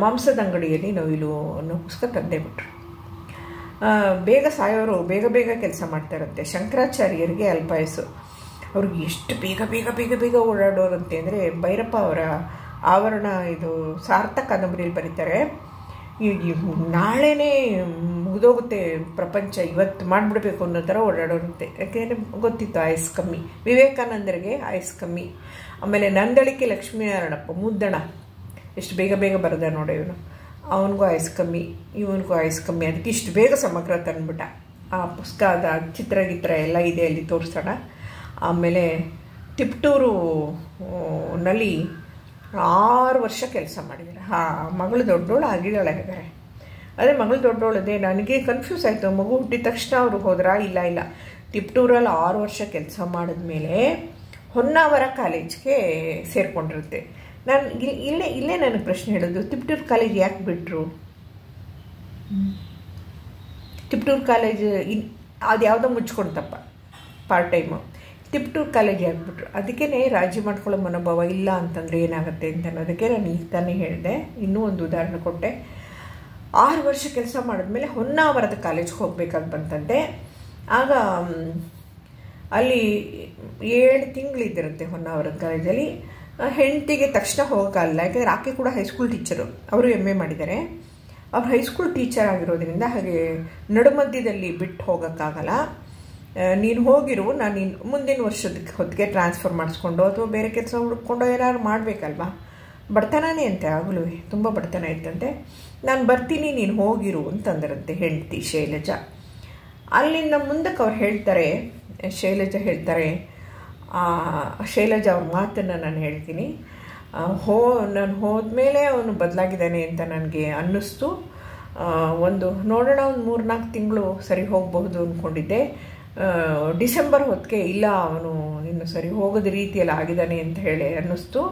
ಮಾಂಸದ ಅಂಗಡಿಯಲ್ಲಿ ನವಿಲು ಅನ್ನೋ ಪುಸ್ತಕ ತಂದೇ ಬಿಟ್ರು. ಬೇಗ ಸಾಯೋರು ಬೇಗ ಕೆಲಸ ಮಾಡ್ತಾ ಇರುತ್ತೆ. ಶಂಕರಾಚಾರ್ಯರಿಗೆ ಅಲ್ಪಾಯಸ್ಸು. ಅವ್ರಿಗೆ ಎಷ್ಟು ಬೇಗ ಓಡಾಡೋರಂತೆ ಅಂದರೆ ಭೈರಪ್ಪ ಅವರ ಆವರಣ ಇದು ಸಾರ್ಥ ಕಾದಂಬರಿಯಲ್ಲಿ ಬರೀತಾರೆ. ನಾಳೆನೇ ಮುಗಿದೋಗುತ್ತೆ ಪ್ರಪಂಚ, ಇವತ್ತು ಮಾಡಿಬಿಡ್ಬೇಕು ಅನ್ನೋ ಥರ ಓಡಾಡೋರಂತೆ. ಯಾಕೆಂದರೆ ಗೊತ್ತಿತ್ತು ಆಯಸ್ಸು ಕಮ್ಮಿ. ವಿವೇಕಾನಂದರಿಗೆ ಆಯಸ್ಸು ಕಮ್ಮಿ. ಆಮೇಲೆ ನಂದಳಿಕೆ ಲಕ್ಷ್ಮೀನಾರಾಯಣಪ್ಪ ಮುದ್ದಣ ಎಷ್ಟು ಬೇಗ ಬರೆದ ನೋಡಿ ಇವನು, ಅವನಿಗೂ ಆಯಸ್ಸು ಕಮ್ಮಿ, ಇವನಿಗೂ ಆಯಸ್ಸು ಕಮ್ಮಿ. ಅದಕ್ಕೆ ಇಷ್ಟು ಬೇಗ ಸಮಗ್ರ ತಂದ್ಬಿಟ್ಟ. ಆ ಪುಸ್ತಕ ಚಿತ್ರ ಎಲ್ಲ ಇದೆ, ಅಲ್ಲಿ ತೋರಿಸೋಣ. ಆಮೇಲೆ ತಿಪ್ಟೂರು ನಲ್ಲಿ 6 ವರ್ಷ ಕೆಲಸ ಮಾಡಿದ್ದಾರೆ. ಮಗಳು ದೊಡ್ಡೋಳು ಆಗಿದ್ದಾಳೆ. ಹಾಗಾದರೆ ಅದೇ ಮಗಳು ದೊಡ್ಡೋಳದೆ. ನನಗೆ ಕನ್ಫ್ಯೂಸ್ ಆಯಿತು, ಮಗು ಹುಟ್ಟಿದ ತಕ್ಷಣ ಅವರು ಹೋದ್ರಾ? ಇಲ್ಲ, ತಿಪ್ಟೂರಲ್ಲಿ 6 ವರ್ಷ ಕೆಲಸ ಮಾಡಿದ್ಮೇಲೆ ಹೊನ್ನಾವರ ಕಾಲೇಜ್ಗೆ ಸೇರಿಕೊಂಡಿರುತ್ತೆ. ನಾನು ಇಲ್ಲೇ ನನಗೆ ಪ್ರಶ್ನೆ ಹೇಳೋದು, ತಿಪ್ಟೂರು ಕಾಲೇಜ್ ಯಾಕೆ ಬಿಟ್ಟರು? ತಿಪ್ಟೂರು ಕಾಲೇಜ್ ಅದು ಯಾವುದೋ ಮುಚ್ಕೊಂತಪ್ಪ ಪಾರ್ಟ್ ಟೈಮು. ತಿಪ್ಟೂರು ಕಾಲೇಜ್ ಯಾಕೆಬಿಟ್ರು? ಅದಕ್ಕೇ ರಾಜಿ ಮಾಡ್ಕೊಳ್ಳೋ ಮನೋಭಾವ ಇಲ್ಲ ಅಂತಂದರೆ ಏನಾಗುತ್ತೆ ಅಂತ ಅನ್ನೋದಕ್ಕೆ ನಾನು ಈಗ ತಾನೇ ಹೇಳಿದೆ. ಇನ್ನೂ ಒಂದು ಉದಾಹರಣೆ ಕೊಟ್ಟೆ. 6 ವರ್ಷ ಕೆಲಸ ಮಾಡಿದ್ಮೇಲೆ ಹೊನ್ನಾವರದ ಕಾಲೇಜ್ಗೆ ಹೋಗ್ಬೇಕಾಗಿ ಬಂತಂತೆ. ಆಗ ಅಲ್ಲಿ 7 ತಿಂಗಳಿದ್ದಿರುತ್ತೆ ಹೊನ್ನಾವರದ ಕಾಲೇಜಲ್ಲಿ. ಹೆಂಡತಿಗೆ ತಕ್ಷಣ ಹೋಗೋಕ್ಕಲ್ಲ, ಯಾಕೆಂದರೆ ಆಕೆ ಕೂಡ ಹೈಸ್ಕೂಲ್ ಟೀಚರು, ಅವರು MA ಮಾಡಿದ್ದಾರೆ. ಅವ್ರು ಹೈಸ್ಕೂಲ್ ಟೀಚರ್ ಆಗಿರೋದ್ರಿಂದ ಹಾಗೆ ನಡುಮಧ್ಯದಲ್ಲಿ ಬಿಟ್ಟು ಹೋಗೋಕ್ಕಾಗಲ್ಲ. ನೀನು ಹೋಗಿರು, ನಾನು ಮುಂದಿನ ವರ್ಷದಕ್ಕೆ ಹೊತ್ತಿಗೆ ಟ್ರಾನ್ಸ್ಫರ್ ಮಾಡಿಸ್ಕೊಂಡು ಅಥವಾ ಬೇರೆ ಕೆಲಸ ಹುಡ್ಕೊಂಡು ಏನಾದ್ರು ಮಾಡಬೇಕಲ್ವಾ. ಬಡತನನೇ ಅಂತೆ, ಆಗಲೂ ತುಂಬ ಬಡತನ ಇತ್ತಂತೆ. ನಾನು ಬರ್ತೀನಿ, ನೀನು ಹೋಗಿರು ಅಂತಂದರಂತೆ ಹೆಂಡತಿ ಶೈಲಜಾ. ಅಲ್ಲಿಂದ ಮುಂದಕ್ಕೆ ಅವ್ರು ಹೇಳ್ತಾರೆ, ಶೈಲಜಾ ಹೇಳ್ತಾರೆ, ಶೈಲಜಾ ಅವ್ರ ಮಾತನ್ನು ನಾನು ಹೇಳ್ತೀನಿ. ನಾನು ಹೋದ್ಮೇಲೆ ಅವನು ಬದಲಾಗಿದ್ದಾನೆ ಅಂತ ನನಗೆ ಅನ್ನಿಸ್ತು. ನೋಡೋಣ, ಒಂದು 3-4 ತಿಂಗಳು ಸರಿ ಹೋಗಬಹುದು ಅಂದ್ಕೊಂಡಿದ್ದೆ. ಡಿಸೆಂಬರ್ ಹೊತ್ತಿಗೆ ಇಲ್ಲ, ಅವನು ಇನ್ನು ಸರಿ ಹೋಗೋದ ರೀತಿಯಲ್ಲಿ ಆಗಿದ್ದಾನೆ ಅಂತ ಹೇಳಿ ಅನ್ನಿಸ್ತು.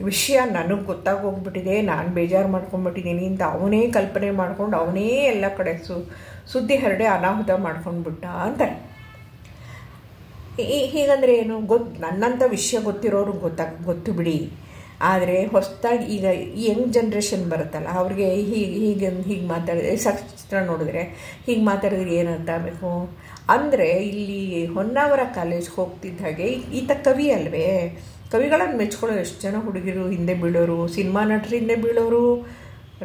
ವಿಷಯ ನನಗೆ ಗೊತ್ತಾಗೋಗ್ಬಿಟ್ಟಿದೆ, ನಾನು ಬೇಜಾರು ಮಾಡ್ಕೊಂಡ್ಬಿಟ್ಟಿದ್ದೀನಿ ಅಂತ ಅವನೇ ಕಲ್ಪನೆ ಮಾಡ್ಕೊಂಡು ಅವನೇ ಎಲ್ಲ ಕಡೆ ಸುದ್ದಿ ಹರಡೆ ಅನಾಹುತ ಮಾಡ್ಕೊಂಡ್ಬಿಟ್ಟ ಅಂತಾರೆ. ಹೀಗಂದರೆ ಏನು ನನ್ನಂಥ ವಿಷಯ ಗೊತ್ತಿರೋರು ಗೊತ್ತು ಬಿಡಿ. ಆದರೆ ಹೊಸದಾಗಿ ಈಗ ಯಂಗ್ ಜನ್ರೇಷನ್ ಬರುತ್ತಲ್ಲ, ಅವ್ರಿಗೆ ಹೀಗೆ ಮಾತಾಡಿದ್ರೆ ಸಾಕ್ಷಿ ನೋಡಿದ್ರೆ ಹೀಗೆ ಮಾತಾಡಿದ್ರೆ ಏನು ಅರ್ಥ ಆಗಬೇಕು ಅಂದರೆ, ಇಲ್ಲಿ ಹೊನ್ನಾವರ ಕಾಲೇಜ್ಗೆ ಹೋಗ್ತಿದ್ದ ಹಾಗೆ ಈತ ಕವಿ ಅಲ್ವೇ, ಕವಿಗಳನ್ನು ಮೆಚ್ಕೊಳ್ಳೋ ಎಷ್ಟು ಜನ ಹುಡುಗಿರು ಹಿಂದೆ ಬೀಳೋರು, ಸಿನಿಮಾ ನಟರು ಹಿಂದೆ ಬೀಳೋರು,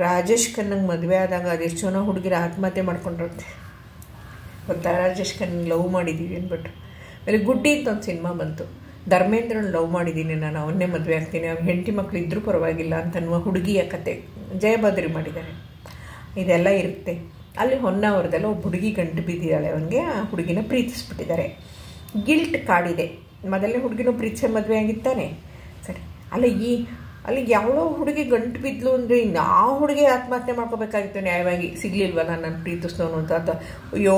ರಾಜೇಶ್ ಖನ್ನಂಗೆ ಮದುವೆ ಆದಾಗ ಅದೆಷ್ಟು ಜನ ಹುಡುಗಿರ ಆತ್ಮಹತ್ಯೆ ಮಾಡ್ಕೊಂಡಿರುತ್ತೆ ಗೊತ್ತಾ? ರಾಜೇಶ್ ಖನ್ನಂಗೆ ಲವ್ ಮಾಡಿದ್ದೀವಿ ಅಂದ್ಬಿಟ್ಟು. ಆಮೇಲೆ ಗುಡ್ಡಿ ಅಂತ ಒಂದು ಸಿನಿಮಾ ಬಂತು, ಧರ್ಮೇಂದ್ರನ ಲವ್ ಮಾಡಿದ್ದೀನಿ ನಾನು, ಅವನ್ನೇ ಮದುವೆ ಆಗ್ತೀನಿ, ಅವ್ನ ಹೆಂಡತಿ ಮಕ್ಕಳು ಇದ್ದರೂ ಪರವಾಗಿಲ್ಲ ಅಂತನ್ನುವ ಹುಡುಗಿಯ ಕತೆ ಜಯಭದ್ರಿ ಮಾಡಿದ್ದಾರೆ. ಇದೆಲ್ಲ ಇರುತ್ತೆ. ಅಲ್ಲಿ ಹೊನ್ನಾವರದಲ್ಲಿ ಒಬ್ಬ ಹುಡುಗಿ ಗಂಟು ಬಿದ್ದಿದ್ದಾಳೆ, ಅವನಿಗೆ ಆ ಹುಡುಗಿನ ಪ್ರೀತಿಸ್ಬಿಟ್ಟಿದ್ದಾರೆ. ಗಿಲ್ಟ್ ಕಾಡಿದೆ. ಮೊದಲನೇ ಹುಡುಗಿನೂ ಪ್ರೀತಿಸೋ ಮದುವೆ ಆಗಿತ್ತಾನೆ ಸರಿ. ಅಲ್ಲಿ ಯಾವಳೋ ಹುಡುಗಿ ಗಂಟು ಬಿದ್ಲು ಅಂದರೆ ಇನ್ನು ಆ ಹುಡುಗಿ ಆತ್ಮಹತ್ಯೆ ಮಾಡ್ಕೋಬೇಕಾಗಿತ್ತು ನ್ಯಾಯವಾಗಿ. ಸಿಗಲಿಲ್ವಲ್ಲ ನಾನು ಪ್ರೀತಿಸ್ದವನು ಅಂತ. ಅಯ್ಯೋ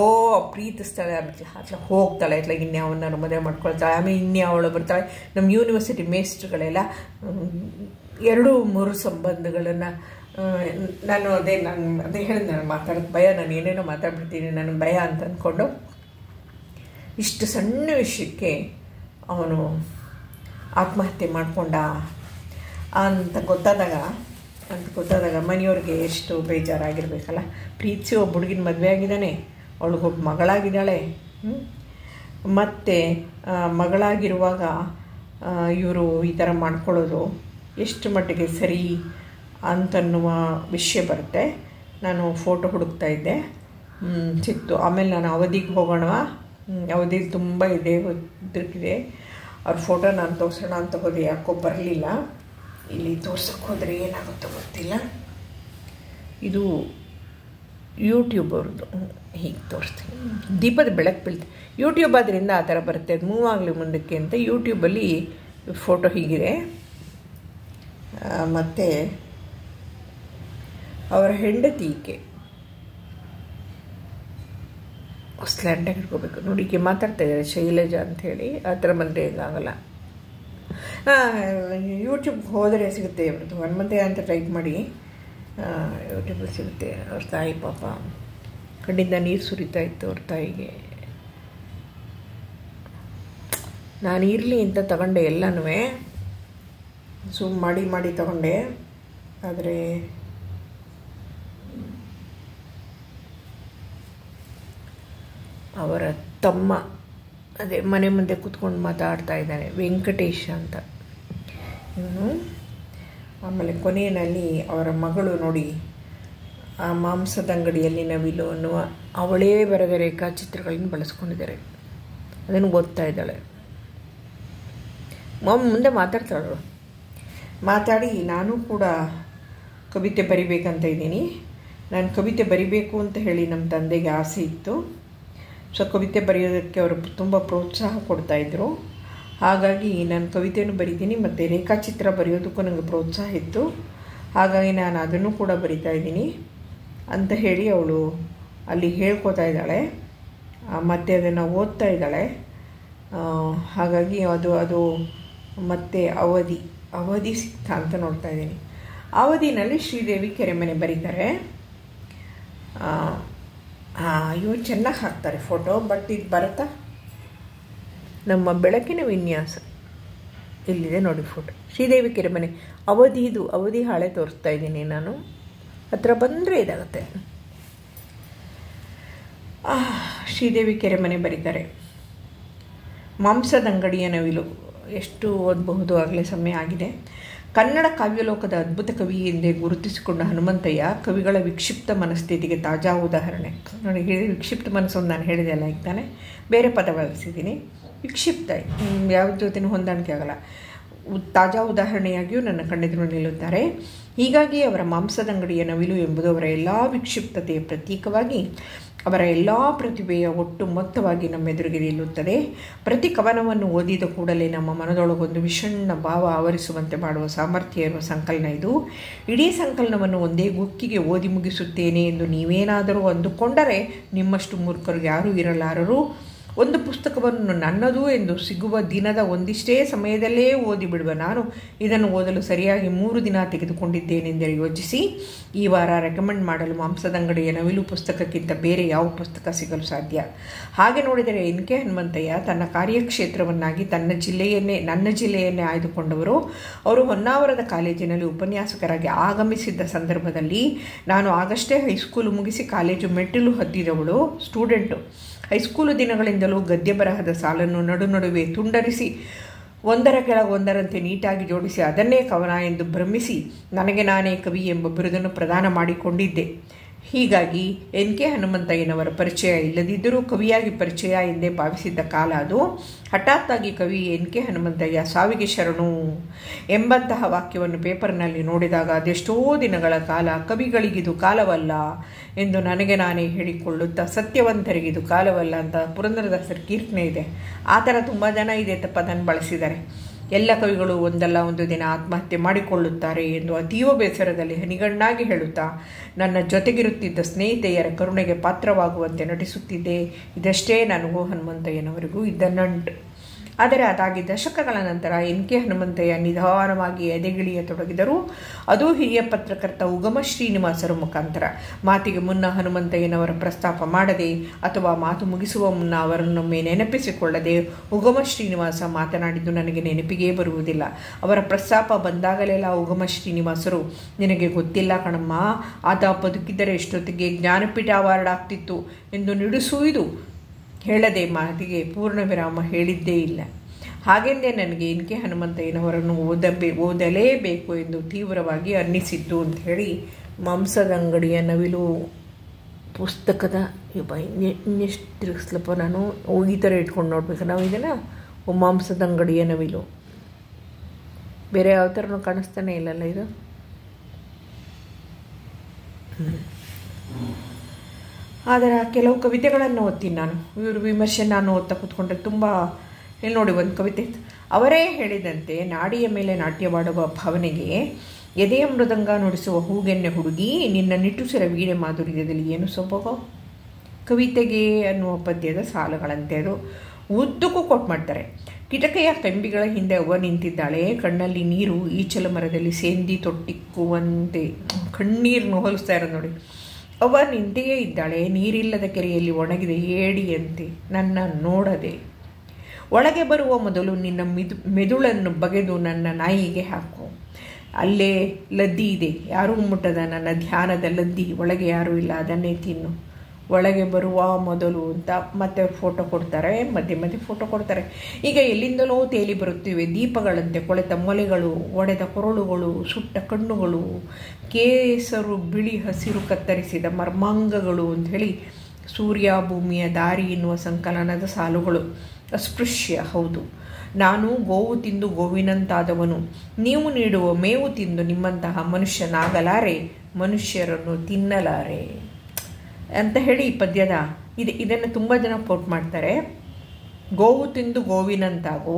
ಪ್ರೀತಿಸ್ತಾಳೆ, ಅತ್ಲ ಹೋಗ್ತಾಳೆ, ಅತ್ಲಾಗ ಇನ್ಯಾವನ್ನಾರು ಮದುವೆ ಮಾಡ್ಕೊಳ್ತಾಳೆ. ಆಮೇಲೆ ಇನ್ಯಾವಳು ಬರ್ತಾಳೆ. ನಮ್ಮ ಯೂನಿವರ್ಸಿಟಿ ಮೇಸ್ಟ್ರುಗಳೆಲ್ಲ 2-3 ಸಂಬಂಧಗಳನ್ನು ನಾನು ಅದೇ ಹೇಳಿದೆ, ನಾನು ಮಾತಾಡೋದು ಭಯ, ನಾನು ಏನೇನೋ ಮಾತಾಡ್ಬಿಡ್ತೀನಿ, ನನಗೆ ಭಯ ಅಂತ ಅಂದ್ಕೊಂಡು ಇಷ್ಟು ಸಣ್ಣ ವಿಷಯಕ್ಕೆ ಅವನು ಆತ್ಮಹತ್ಯೆ ಮಾಡಿಕೊಂಡ ಅಂತ ಗೊತ್ತಾದಾಗ ಮನೆಯವ್ರಿಗೆ ಎಷ್ಟು ಬೇಜಾರಾಗಿರ್ಬೇಕಲ್ಲ. ಪ್ರೀತಿಸಿ ಒಬ್ಬ ಹುಡುಗಿನ ಮದುವೆ ಆಗಿದ್ದಾನೆ, ಅವಳಿಗೊಬ್ಬ ಮಗಳಾಗಿದ್ದಾಳೆ. ಮತ್ತು ಮಗಳಾಗಿರುವಾಗ ಇವರು ಈ ಥರ ಮಾಡ್ಕೊಳ್ಳೋದು ಎಷ್ಟು ಮಟ್ಟಿಗೆ ಸರಿ ಅಂತನ್ನುವ ವಿಷಯ ಬರುತ್ತೆ. ನಾನು ಫೋಟೋ ಹುಡುಕ್ತಾ ಇದ್ದೆ, ಸಿಕ್ತು. ಆಮೇಲೆ ನಾನು ಅವಧಿಗೆ ಹೋಗೋಣವಾ, ಅವಧಿಗೆ ತುಂಬ ಇದೆ ಅವ್ರ ಫೋಟೋ ನಾನು ತೋರಿಸೋಣ ಅಂತ ಹೋದೆ, ಯಾಕೋ ಬರಲಿಲ್ಲ. ಇಲ್ಲಿ ತೋರ್ಸೋಕ್ಕೆ ಹೋದರೆ ಏನಾಗುತ್ತೋ ಗೊತ್ತಿಲ್ಲ. ಇದು ಯೂಟ್ಯೂಬ್ ಅವ್ರದ್ದು, ಹೀಗೆ ತೋರಿಸ್ತೀನಿ. ದೀಪದ ಬೆಳಕು ಬೀಳ್ತೆ. ಯೂಟ್ಯೂಬ್ ಅದರಿಂದ ಆ ಥರ ಬರುತ್ತೆ, ಅದು ಮೂವ್ ಆಗಲಿ ಮುಂದಕ್ಕೆ ಅಂತ. ಯೂಟ್ಯೂಬಲ್ಲಿ ಫೋಟೋ ಹೀಗಿದೆ. ಮತ್ತು ಅವರ ಹೆಂಡತಿಗೆ ಸ್ಲ್ಯಾಂಡಾಗಿ ಇಟ್ಕೋಬೇಕು ನೋಡಿ. ಈಕೆ ಮಾತಾಡ್ತಾ ಇದ್ದಾರೆ ಶೈಲಜಾ ಅಂಥೇಳಿ. ಆ ಥರ ಬಂದರೆ ಹೆಂಗಾಗಲ್ಲ. ಯೂಟ್ಯೂಬ್ಗೆ ಹೋದರೆ ಸಿಗುತ್ತೆ ಇವ್ರದ್ದು. ಹನುಮಂತಯ್ಯ ಅಂತ ಟೈಪ್ ಮಾಡಿ ಯೂಟ್ಯೂಬಲ್ಲಿ ಸಿಗುತ್ತೆ. ಅವ್ರ ತಾಯಿ ಪಾಪ ಕಣ್ಣಿಂದ ನೀರು ಸುರಿತಾ ಇತ್ತು ಅವ್ರ ತಾಯಿಗೆ. ನಾನು ಇರಲಿ ಅಂತ ತಗೊಂಡೆ, ಎಲ್ಲನೂ ಝೂಮ್ ಮಾಡಿ ತಗೊಂಡೆ. ಆದರೆ ಅವರ ತಮ್ಮ ಅದೇ ಮನೆ ಮುಂದೆ ಕೂತ್ಕೊಂಡು ಮಾತಾಡ್ತಾ ಇದ್ದಾನೆ, ವೆಂಕಟೇಶ ಅಂತ ಇವನು. ಆಮೇಲೆ ಕೊನೆಯಲ್ಲಿ ಅವರ ಮಗಳು ನೋಡಿ, ಆ ಮಾಂಸದ ಅಂಗಡಿಯಲ್ಲಿ ನವಿಲು ಅನ್ನುವ ಅವಳೇ ಬರೆದ ರೇಖಾಚಿತ್ರಗಳನ್ನು ಬಳಸ್ಕೊಂಡಿದ್ದಾರೆ. ಅದನ್ನು ಓದ್ತಾ ಇದ್ದಾಳೆ. ಮುಂದೆ ಮಾತಾಡ್ತಾಳು. ಮಾತಾಡಿ ನಾನು ಕೂಡ ಕವಿತೆ ಬರಿಬೇಕಂತ ಇದ್ದೀನಿ. ನಾನು ಕವಿತೆ ಬರಿಬೇಕು ಅಂತ ಹೇಳಿ ನಮ್ಮ ತಂದೆಗೆ ಆಸೆ ಇತ್ತು. ಸೊ ಕವಿತೆ ಬರೆಯೋದಕ್ಕೆ ಅವರು ತುಂಬ ಪ್ರೋತ್ಸಾಹ ಕೊಡ್ತಾಯಿದ್ರು. ಹಾಗಾಗಿ ನಾನು ಕವಿತೆಯನ್ನು ಬರೀತೀನಿ ಮತ್ತು ರೇಖಾಚಿತ್ರ ಬರೆಯೋದಕ್ಕೂ ನನಗೆ ಪ್ರೋತ್ಸಾಹ ಇತ್ತು. ಹಾಗಾಗಿ ನಾನು ಅದನ್ನು ಕೂಡ ಬರಿತಾ ಇದ್ದೀನಿ ಅಂತ ಹೇಳಿ ಅವಳು ಅಲ್ಲಿ ಹೇಳ್ಕೊತಾ ಇದ್ದಾಳೆ. ಮತ್ತು ಅದನ್ನು ಓದ್ತಾ ಇದ್ದಾಳೆ. ಹಾಗಾಗಿ ಅದು ಮತ್ತು ಅವಧಿ ಸಿಕ್ತಾ ಅಂತ ನೋಡ್ತಾ ಇದ್ದೀನಿ. ಅವಧಿನಲ್ಲಿ ಶ್ರೀದೇವಿ ಕೆರೆಮನೆ ಬರೀತಾರೆ. ಇವರು ಚೆನ್ನಾಗಿ ಹಾಕ್ತಾರೆ ಫೋಟೋ. ಬಟ್ ಇದು ಬರುತ್ತಾ ನಮ್ಮ ಬೆಳಕಿನ ವಿನ್ಯಾಸ ಇಲ್ಲಿದೆ ನೋಡಿ ಫೋಟೋ. ಶ್ರೀದೇವಿ ಕೆರೆಮನೆ ಅವಧಿ ಹಾಳೆ ತೋರಿಸ್ತಾ ಇದ್ದೀನಿ ನಾನು. ಹತ್ರ ಬಂದರೆ ಇದಾಗುತ್ತೆ. ಶ್ರೀದೇವಿ ಕೆರೆಮನೆ ಬರೀತಾರೆ. ಮಾಂಸದ ಅಂಗಡಿಯ ನವಿಲು ಎಷ್ಟು ಓದಬಹುದು, ಆಗಲೇ ಸಮಯ ಆಗಿದೆ. ಕನ್ನಡ ಕಾವ್ಯಲೋಕದ ಅದ್ಭುತ ಕವಿ ಎಂದೇ ಗುರುತಿಸಿಕೊಂಡ ಹನುಮಂತಯ್ಯ ಕವಿಗಳ ವಿಕ್ಷಿಪ್ತ ಮನಸ್ಥಿತಿಗೆ ತಾಜಾ ಉದಾಹರಣೆ. ನೋಡಿ, ವಿಕ್ಷಿಪ್ತ ಮನಸ್ಸೊಂದು ನಾನು ಹೇಳಿದೆ ಅಲ್ಲ, ಈಗ ತಾನೆ ಬೇರೆ ಪದ ಬಳಸಿದ್ದೀನಿ. ವಿಕ್ಷಿಪ್ತ ಯಾವ ಜೊತೆನೂ ಹೊಂದಾಣಿಕೆ ಆಗಲ್ಲ. ತಾಜಾ ಉದಾಹರಣೆಯಾಗಿಯೂ ನನ್ನ ಕಣ್ಣೆದುರು ನಿಲ್ಲುತ್ತಾರೆ. ಹೀಗಾಗಿ ಅವರ ಮಾಂಸದ ಅಂಗಡಿಯ ನವಿಲು ಎಂಬುದು ಅವರ ಎಲ್ಲ ವಿಕ್ಷಿಪ್ತತೆಯ ಪ್ರತೀಕವಾಗಿ ಅವರ ಎಲ್ಲ ಪ್ರತಿಭೆಯ ಒಟ್ಟು ಮೊತ್ತವಾಗಿ ನಮ್ಮೆದುರಿಗೆ ನಿಲ್ಲುತ್ತದೆ. ಪ್ರತಿ ಕವನವನ್ನು ಓದಿದ ಕೂಡಲೇ ನಮ್ಮ ಮನದೊಳಗೊಂದು ವಿಷಣ್ಣ ಭಾವ ಆವರಿಸುವಂತೆ ಮಾಡುವ ಸಾಮರ್ಥ್ಯ ಇರುವ ಸಂಕಲನ ಇದು. ಇಡೀ ಸಂಕಲನವನ್ನು ಒಂದೇ ಗುಕ್ಕಿಗೆ ಓದಿ ಮುಗಿಸುತ್ತೇನೆ ಎಂದು ನೀವೇನಾದರೂ ಅಂದುಕೊಂಡರೆ ನಿಮ್ಮಷ್ಟು ಮೂರ್ಖರು ಯಾರೂ ಇರಲಾರರು. ಒಂದು ಪುಸ್ತಕವನ್ನು ನನ್ನದು ಎಂದು ಸಿಗುವ ದಿನದ ಒಂದಿಷ್ಟೇ ಸಮಯದಲ್ಲೇ ಓದಿಬಿಡುವ ನಾನು ಇದನ್ನು ಓದಲು ಸರಿಯಾಗಿ 3 ದಿನ ತೆಗೆದುಕೊಂಡಿದ್ದೇನೆಂದರೆ ಯೋಚಿಸಿ. ಈ ವಾರ ರೆಕಮೆಂಡ್ ಮಾಡಲು ಮಾಂಸದ ಅಂಗಡಿಯ ನವಿಲು ಪುಸ್ತಕಕ್ಕಿಂತ ಬೇರೆ ಯಾವ ಪುಸ್ತಕ ಸಿಗಲು ಸಾಧ್ಯ? ಹಾಗೆ ನೋಡಿದರೆ NK ಹನುಮಂತಯ್ಯ ತನ್ನ ಕಾರ್ಯಕ್ಷೇತ್ರವನ್ನಾಗಿ ನನ್ನ ಜಿಲ್ಲೆಯನ್ನೇ ಆಯ್ದುಕೊಂಡವರು. ಅವರು ಹೊನ್ನಾವರದ ಕಾಲೇಜಿನಲ್ಲಿ ಉಪನ್ಯಾಸಕರಾಗಿ ಆಗಮಿಸಿದ್ದ ಸಂದರ್ಭದಲ್ಲಿ ನಾನು ಆಗಷ್ಟೇ ಹೈಸ್ಕೂಲು ಮುಗಿಸಿ ಕಾಲೇಜು ಮೆಟ್ಟಿಲು ಹತ್ತಿದವಳು ಸ್ಟೂಡೆಂಟು. ಹೈಸ್ಕೂಲು ದಿನಗಳಿಂದಲೂ ಗದ್ಯ ಬರಹದ ಸಾಲನ್ನು ನಡುವೆ ತುಂಡರಿಸಿ ಒಂದರ ಕೆಳಗೆ ಒಂದರಂತೆ ನೀಟಾಗಿ ಜೋಡಿಸಿ ಅದನ್ನೇ ಕವನ ಎಂದು ಭ್ರಮಿಸಿ ನನಗೆ ನಾನೇ ಕವಿ ಎಂಬ ಬಿರುದನ್ನು ಪ್ರದಾನ ಮಾಡಿಕೊಂಡಿದ್ದೆ. ಹೀಗಾಗಿ NK ಹನುಮಂತಯ್ಯನವರ ಪರಿಚಯ ಇಲ್ಲದಿದ್ದರೂ ಕವಿಯಾಗಿ ಪರಿಚಯ ಎಂದೇ ಭಾವಿಸಿದ್ದ ಕಾಲ ಅದು. ಹಠಾತ್ತಾಗಿ ಕವಿ NK ಹನುಮಂತಯ್ಯ ಸಾವಿಗೆ ಶರಣು ಎಂಬಂತಹ ವಾಕ್ಯವನ್ನು ಪೇಪರ್ನಲ್ಲಿ ನೋಡಿದಾಗ ಅದೆಷ್ಟೋ ದಿನಗಳ ಕಾಲ ಕವಿಗಳಿಗಿದು ಕಾಲವಲ್ಲ ಎಂದು ನನಗೆ ನಾನೇ ಹೇಳಿಕೊಳ್ಳುತ್ತಾ ಸತ್ಯವಂತರಿಗಿದು ಕಾಲವಲ್ಲ ಅಂತ ಪುರಂದರದಾಸರ ಕೀರ್ತನೆ ಇದೆ. ಆ ಥರ ತುಂಬ ಜನ ಇದೆ ಪದನ್ನು ಬಳಸಿದ್ದಾರೆ. ಎಲ್ಲ ಕವಿಗಳು ಒಂದಲ್ಲ ಒಂದು ದಿನ ಆತ್ಮಹತ್ಯೆ ಮಾಡಿಕೊಳ್ಳುತ್ತಾರೆ ಎಂದು ಅತೀವ ಬೇಸರದಲ್ಲಿ ಹನಿಗಣ್ಣಾಗಿ ಹೇಳುತ್ತಾ ನನ್ನ ಜೊತೆಗಿರುತ್ತಿದ್ದ ಸ್ನೇಹಿತೆಯರ ಕರುಣೆಗೆ ಪಾತ್ರವಾಗುವಂತೆ ನಟಿಸುತ್ತಿದ್ದೆ. ಇದಷ್ಟೇ ನನಗೂ ಹನುಮಂತಯ್ಯನವರಿಗೂ ಇದ್ದ ನಂಟು. ಆದರೆ ಅದಾಗಿ ದಶಕಗಳ ನಂತರ NK ಹನುಮಂತಯ್ಯ ನಿಧಾನವಾಗಿ ಎದೆಗಿಳಿಯತೊಡಗಿದರು. ಅದು ಹಿರಿಯ ಪತ್ರಕರ್ತ ಉಗಮ ಶ್ರೀನಿವಾಸರ ಮುಖಾಂತರ. ಮಾತಿಗೆ ಮುನ್ನ ಹನುಮಂತಯ್ಯನವರ ಪ್ರಸ್ತಾಪ ಮಾಡದೆ ಅಥವಾ ಮಾತು ಮುಗಿಸುವ ಮುನ್ನ ಅವರನ್ನೊಮ್ಮೆ ನೆನಪಿಸಿಕೊಳ್ಳದೆ ಉಗಮ ಶ್ರೀನಿವಾಸ ಮಾತನಾಡಿದ್ದು ನನಗೆ ನೆನಪಿಗೇ ಬರುವುದಿಲ್ಲ. ಅವರ ಪ್ರಸ್ತಾಪ ಬಂದಾಗಲೆಲ್ಲ ಉಗಮ ಶ್ರೀನಿವಾಸರು ನಿನಗೆ ಗೊತ್ತಿಲ್ಲ ಕಣಮ್ಮ, ಆತ ಬದುಕಿದ್ದರೆ ಎಷ್ಟೊತ್ತಿಗೆ ಜ್ಞಾನಪೀಠ ಅವಾರ್ಡ್ ಆಗ್ತಿತ್ತು ಎಂದು ನಿಡುಸುವುದು ಹೇಳದೆ ಮಾತಿಗೆ ಪೂರ್ಣ ವಿರಾಮ ಹೇಳಿದ್ದೇ ಇಲ್ಲ. ಹಾಗೆಂದೇ ನನಗೆ NK ಹನುಮಂತಯ್ಯನವರನ್ನು ಓದಲೇಬೇಕು ಎಂದು ತೀವ್ರವಾಗಿ ಅನ್ನಿಸಿದ್ದು ಅಂತ ಹೇಳಿ ಮಾಂಸದಂಗಡಿಯ ನವಿಲು ಪುಸ್ತಕದ ಇನ್ನೆಷ್ಟು ತಿರುಗಿಸ್ಲಪ್ಪ ನಾನು ಈ ಥರ ಇಟ್ಕೊಂಡು ನೋಡ್ಬೇಕು. ನಾವು ಇದನ್ನು ಮಾಂಸದಂಗಡಿಯ ನವಿಲು ಬೇರೆ ಯಾವ ಥರನೂ ಕಾಣಿಸ್ತಾನೆ ಇಲ್ಲಲ್ಲ ಇದು. ಆದರೆ ಕೆಲವು ಕವಿತೆಗಳನ್ನು ಓದ್ತೀನಿ ನಾನು. ಇವರು ವಿಮರ್ಶೆ ನಾನು ಓದ್ತಾ ಕೂತ್ಕೊಂಡ್ರೆ ತುಂಬ ಇಲ್ಲಿ ನೋಡಿ ಒಂದು ಕವಿತೆ. ಅವರೇ ಹೇಳಿದಂತೆ ನಾಡಿಯ ಮೇಲೆ ನಾಟ್ಯವಾಡುವ ಭಾವನೆಗೆ ಎದೆಯ ಮೃದಂಗ ನುಡಿಸುವ ಹೂಗೆನ್ನೆ ಹುಡುಗಿ ನಿನ್ನ ನಿಟ್ಟುಸಿರ ವೀಣೆ ಮಾಧುರ್ಯದಲ್ಲಿ ಏನು ಸೊಬಗೋ. ಕವಿತೆಗೆ ಅನ್ನುವ ಪದ್ಯದ ಸಾಲುಗಳಂತೆ ಅದು. ಉದ್ದಕ್ಕೂ ಕೊಟ್ಟು ಮಾಡ್ತಾರೆ. ಕಿಟಕಿಯ ಕಂಬಿಗಳ ಹಿಂದೆ ಅವ್ವ ನಿಂತಿದ್ದಾಳೆ, ಕಣ್ಣಲ್ಲಿ ನೀರು ಈಚಲ ಮರದಲ್ಲಿ ಸೇಂದಿ ತೊಟ್ಟಿಕ್ಕುವಂತೆ. ಕಣ್ಣೀರನ್ನು ಹೋಲಿಸ್ತಾ ಇರೋದು ನೋಡಿ. ಅವ್ವ ನಿಂತೆಯೇ ಇದ್ದಾಳೆ, ನೀರಿಲ್ಲದ ಕೆರೆಯಲ್ಲಿ ಒಣಗಿದ ಏಡಿಯಂತೆ ನನ್ನ ನೋಡದೆ. ಒಳಗೆ ಬರುವ ಮೊದಲು ನಿನ್ನ ಮೆದುಳನ್ನು ಬಗೆದು ನನ್ನ ನಾಯಿಗೆ ಹಾಕು. ಅಲ್ಲೇ ಲದ್ದಿ ಇದೆ, ಯಾರೂ ಮುಟ್ಟದ ನನ್ನ ಧ್ಯಾನದ ಲದ್ದಿ. ಒಳಗೆ ಯಾರೂ ಇಲ್ಲ, ಅದನ್ನೇ ತಿನ್ನು. ಒಳಗೆ ಬರುವ ಮೊದಲು ಅಂತ ಮತ್ತೆ ಫೋಟೋ ಕೊಡ್ತಾರೆ, ಮಧ್ಯೆ ಮಧ್ಯೆ ಫೋಟೋ ಕೊಡ್ತಾರೆ. ಈಗ ಎಲ್ಲಿಂದಲೋ ತೇಲಿ ಬರುತ್ತಿವೆ ದೀಪಗಳಂತೆ ಕೊಳೆತ ಮೊಲೆಗಳು, ಒಡೆದ ಕೊರಳುಗಳು, ಸುಟ್ಟ ಕಣ್ಣುಗಳು, ಕೇಸರು ಬಿಳಿ ಹಸಿರು ಕತ್ತರಿಸಿದ ಮರ್ಮಾಂಗಗಳು ಅಂಥೇಳಿ ಸೂರ್ಯ ಭೂಮಿಯ ದಾರಿ ಎನ್ನುವ ಸಂಕಲನದ ಸಾಲುಗಳು. ಅಸ್ಪೃಶ್ಯ ಹೌದು, ನಾನು ಗೋವು ತಿಂದು ಗೋವಿನಂತಾದವನು, ನೀವು ನೀಡುವ ಮೇವು ತಿಂದು ನಿಮ್ಮಂತಹ ಮನುಷ್ಯನಾಗಲಾರೆ, ಮನುಷ್ಯರನ್ನು ತಿನ್ನಲಾರೆ ಅಂತ ಹೇಳಿ ಈ ಪದ್ಯದ ಇದನ್ನು ತುಂಬ ಜನ ಕೋಟ್ ಮಾಡ್ತಾರೆ. ಗೋವು ತಿಂದು ಗೋವಿನಂತಾಗೋ,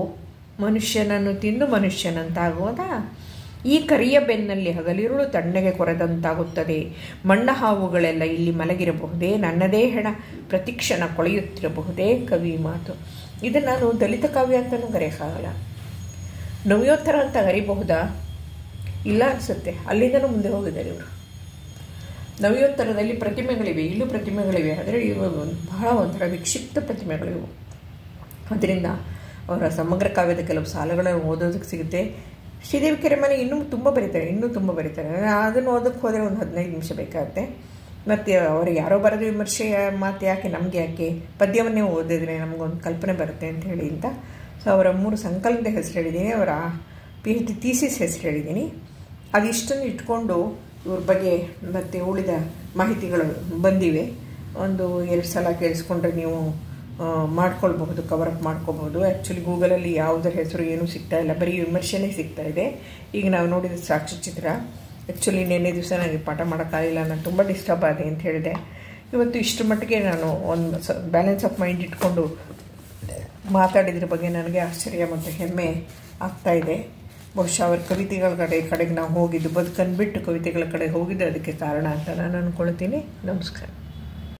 ಮನುಷ್ಯನನ್ನು ತಿಂದು ಮನುಷ್ಯನಂತಾಗುವುದ. ಈ ಕರಿಯ ಬೆನ್ನಲ್ಲಿ ಹಗಲಿರುಳು ತಣ್ಣಗೆ ಕೊರೆದಂತಾಗುತ್ತದೆ. ಮಣ್ಣ ಹಾವುಗಳೆಲ್ಲ ಇಲ್ಲಿ ಮಲಗಿರಬಹುದೇ, ನನ್ನದೇ ಹೆಣ ಪ್ರತಿಕ್ಷಣ ಕೊಳೆಯುತ್ತಿರಬಹುದೇ. ಕವಿ ಮಾತು. ಇದನ್ನು ನಾನು ದಲಿತ ಕಾವ್ಯ ಅಂತಲೂ ಕರೆಯೋಕ್ಕಾಗಲ್ಲ. ನವ್ಯೋತ್ತರ ಅಂತ ಕರಿಬಹುದಾ? ಇಲ್ಲ ಅನಿಸುತ್ತೆ. ಅಲ್ಲಿಂದನೂ ಮುಂದೆ ಹೋಗಿದ್ದಾರೆ ಇವರು. ನವ್ಯೋತ್ತರದಲ್ಲಿ ಪ್ರತಿಮೆಗಳಿವೆ, ಇಲ್ಲೂ ಪ್ರತಿಮೆಗಳಿವೆ, ಆದರೆ ಇವು ಬಹಳ ಒಂಥರ ವಿಕ್ಷಿಪ್ತ ಪ್ರತಿಮೆಗಳಿವು. ಅದರಿಂದ ಅವರ ಸಮಗ್ರ ಕಾವ್ಯದ ಕೆಲವು ಸಾಲುಗಳನ್ನು ಓದೋದಕ್ಕೆ ಸಿಗುತ್ತೆ. ಶ್ರೀದೇವಿ ಕೆರೆಮನೆ ಇನ್ನೂ ತುಂಬ ಬರೀತಾರೆ. ಅದನ್ನು ಓದೋಕ್ಕೆ ಹೋದರೆ ಒಂದು 15 ನಿಮಿಷ ಬೇಕಾಗುತ್ತೆ. ಮತ್ತು ಅವರು ಯಾರೋ ಬರೆದ ವಿಮರ್ಶೆಯ ಮಾತು ಯಾಕೆ ನಮಗೆ ಯಾಕೆ, ಪದ್ಯವನ್ನೇ ಓದಿದ್ರೆ ನಮಗೊಂದು ಕಲ್ಪನೆ ಬರುತ್ತೆ ಅಂತ ಹೇಳಿ ಅಂತ. ಸೊ ಅವರ 3 ಸಂಕಲನದ ಹೆಸರು ಹೇಳಿದ್ದೀನಿ, ಅವರ PhD ಥೀಸಿಸ್ ಹೆಸರು ಹೇಳಿದ್ದೀನಿ. ಅದಿಷ್ಟನ್ನು ಇಟ್ಕೊಂಡು ಇವ್ರ ಬಗ್ಗೆ ಮತ್ತು ಉಳಿದ ಮಾಹಿತಿಗಳು ಬಂದಿವೆ. ಒಂದು 2 ಸಲ ಕೇಳಿಸ್ಕೊಂಡ್ರೆ ನೀವು ಮಾಡ್ಕೊಳ್ಬಹುದು, ಕವರಪ್ ಮಾಡ್ಕೋಬಹುದು. ಆ್ಯಕ್ಚುಲಿ ಗೂಗಲಲ್ಲಿ ಯಾವುದರ ಹೆಸರು ಏನೂ ಸಿಗ್ತಾ ಇಲ್ಲ, ಬರೀ ವಿಮರ್ಶೆನೇ ಸಿಗ್ತಾ ಇದೆ. ಈಗ ನಾವು ನೋಡಿದ ಸಾಕ್ಷ್ಯಚಿತ್ರ. ಆ್ಯಕ್ಚುಲಿ ನಿನ್ನೆ ದಿವಸ ನನಗೆ ಪಾಠ ಮಾಡೋಕ್ಕಾಗಿಲ್ಲ, ನಾನು ತುಂಬ ಡಿಸ್ಟರ್ಬ್ ಆದೆ ಅಂತ ಹೇಳಿದೆ. ಇವತ್ತು ಇಷ್ಟರ ಮಟ್ಟಿಗೆ ನಾನು ಒಂದು ಬ್ಯಾಲೆನ್ಸ್ ಆಫ್ ಮೈಂಡ್ ಇಟ್ಕೊಂಡು ಮಾತಾಡಿದ್ರ ಬಗ್ಗೆ ನನಗೆ ಆಶ್ಚರ್ಯ ಮತ್ತು ಹೆಮ್ಮೆ ಆಗ್ತಾಯಿದೆ. ಬಹುಶಃ ಅವ್ರ ಕವಿತೆಗಳ ಕಡೆಗೆ ನಾವು ಹೋಗಿದ್ದು, ಬದುಕನ್ನು ಬಿಟ್ಟು ಕವಿತೆಗಳ ಕಡೆ ಹೋಗಿದ್ದು ಅದಕ್ಕೆ ಕಾರಣ ಅಂತ ನಾನು ಅಂದ್ಕೊಳ್ತೀನಿ. ನಮಸ್ಕಾರ.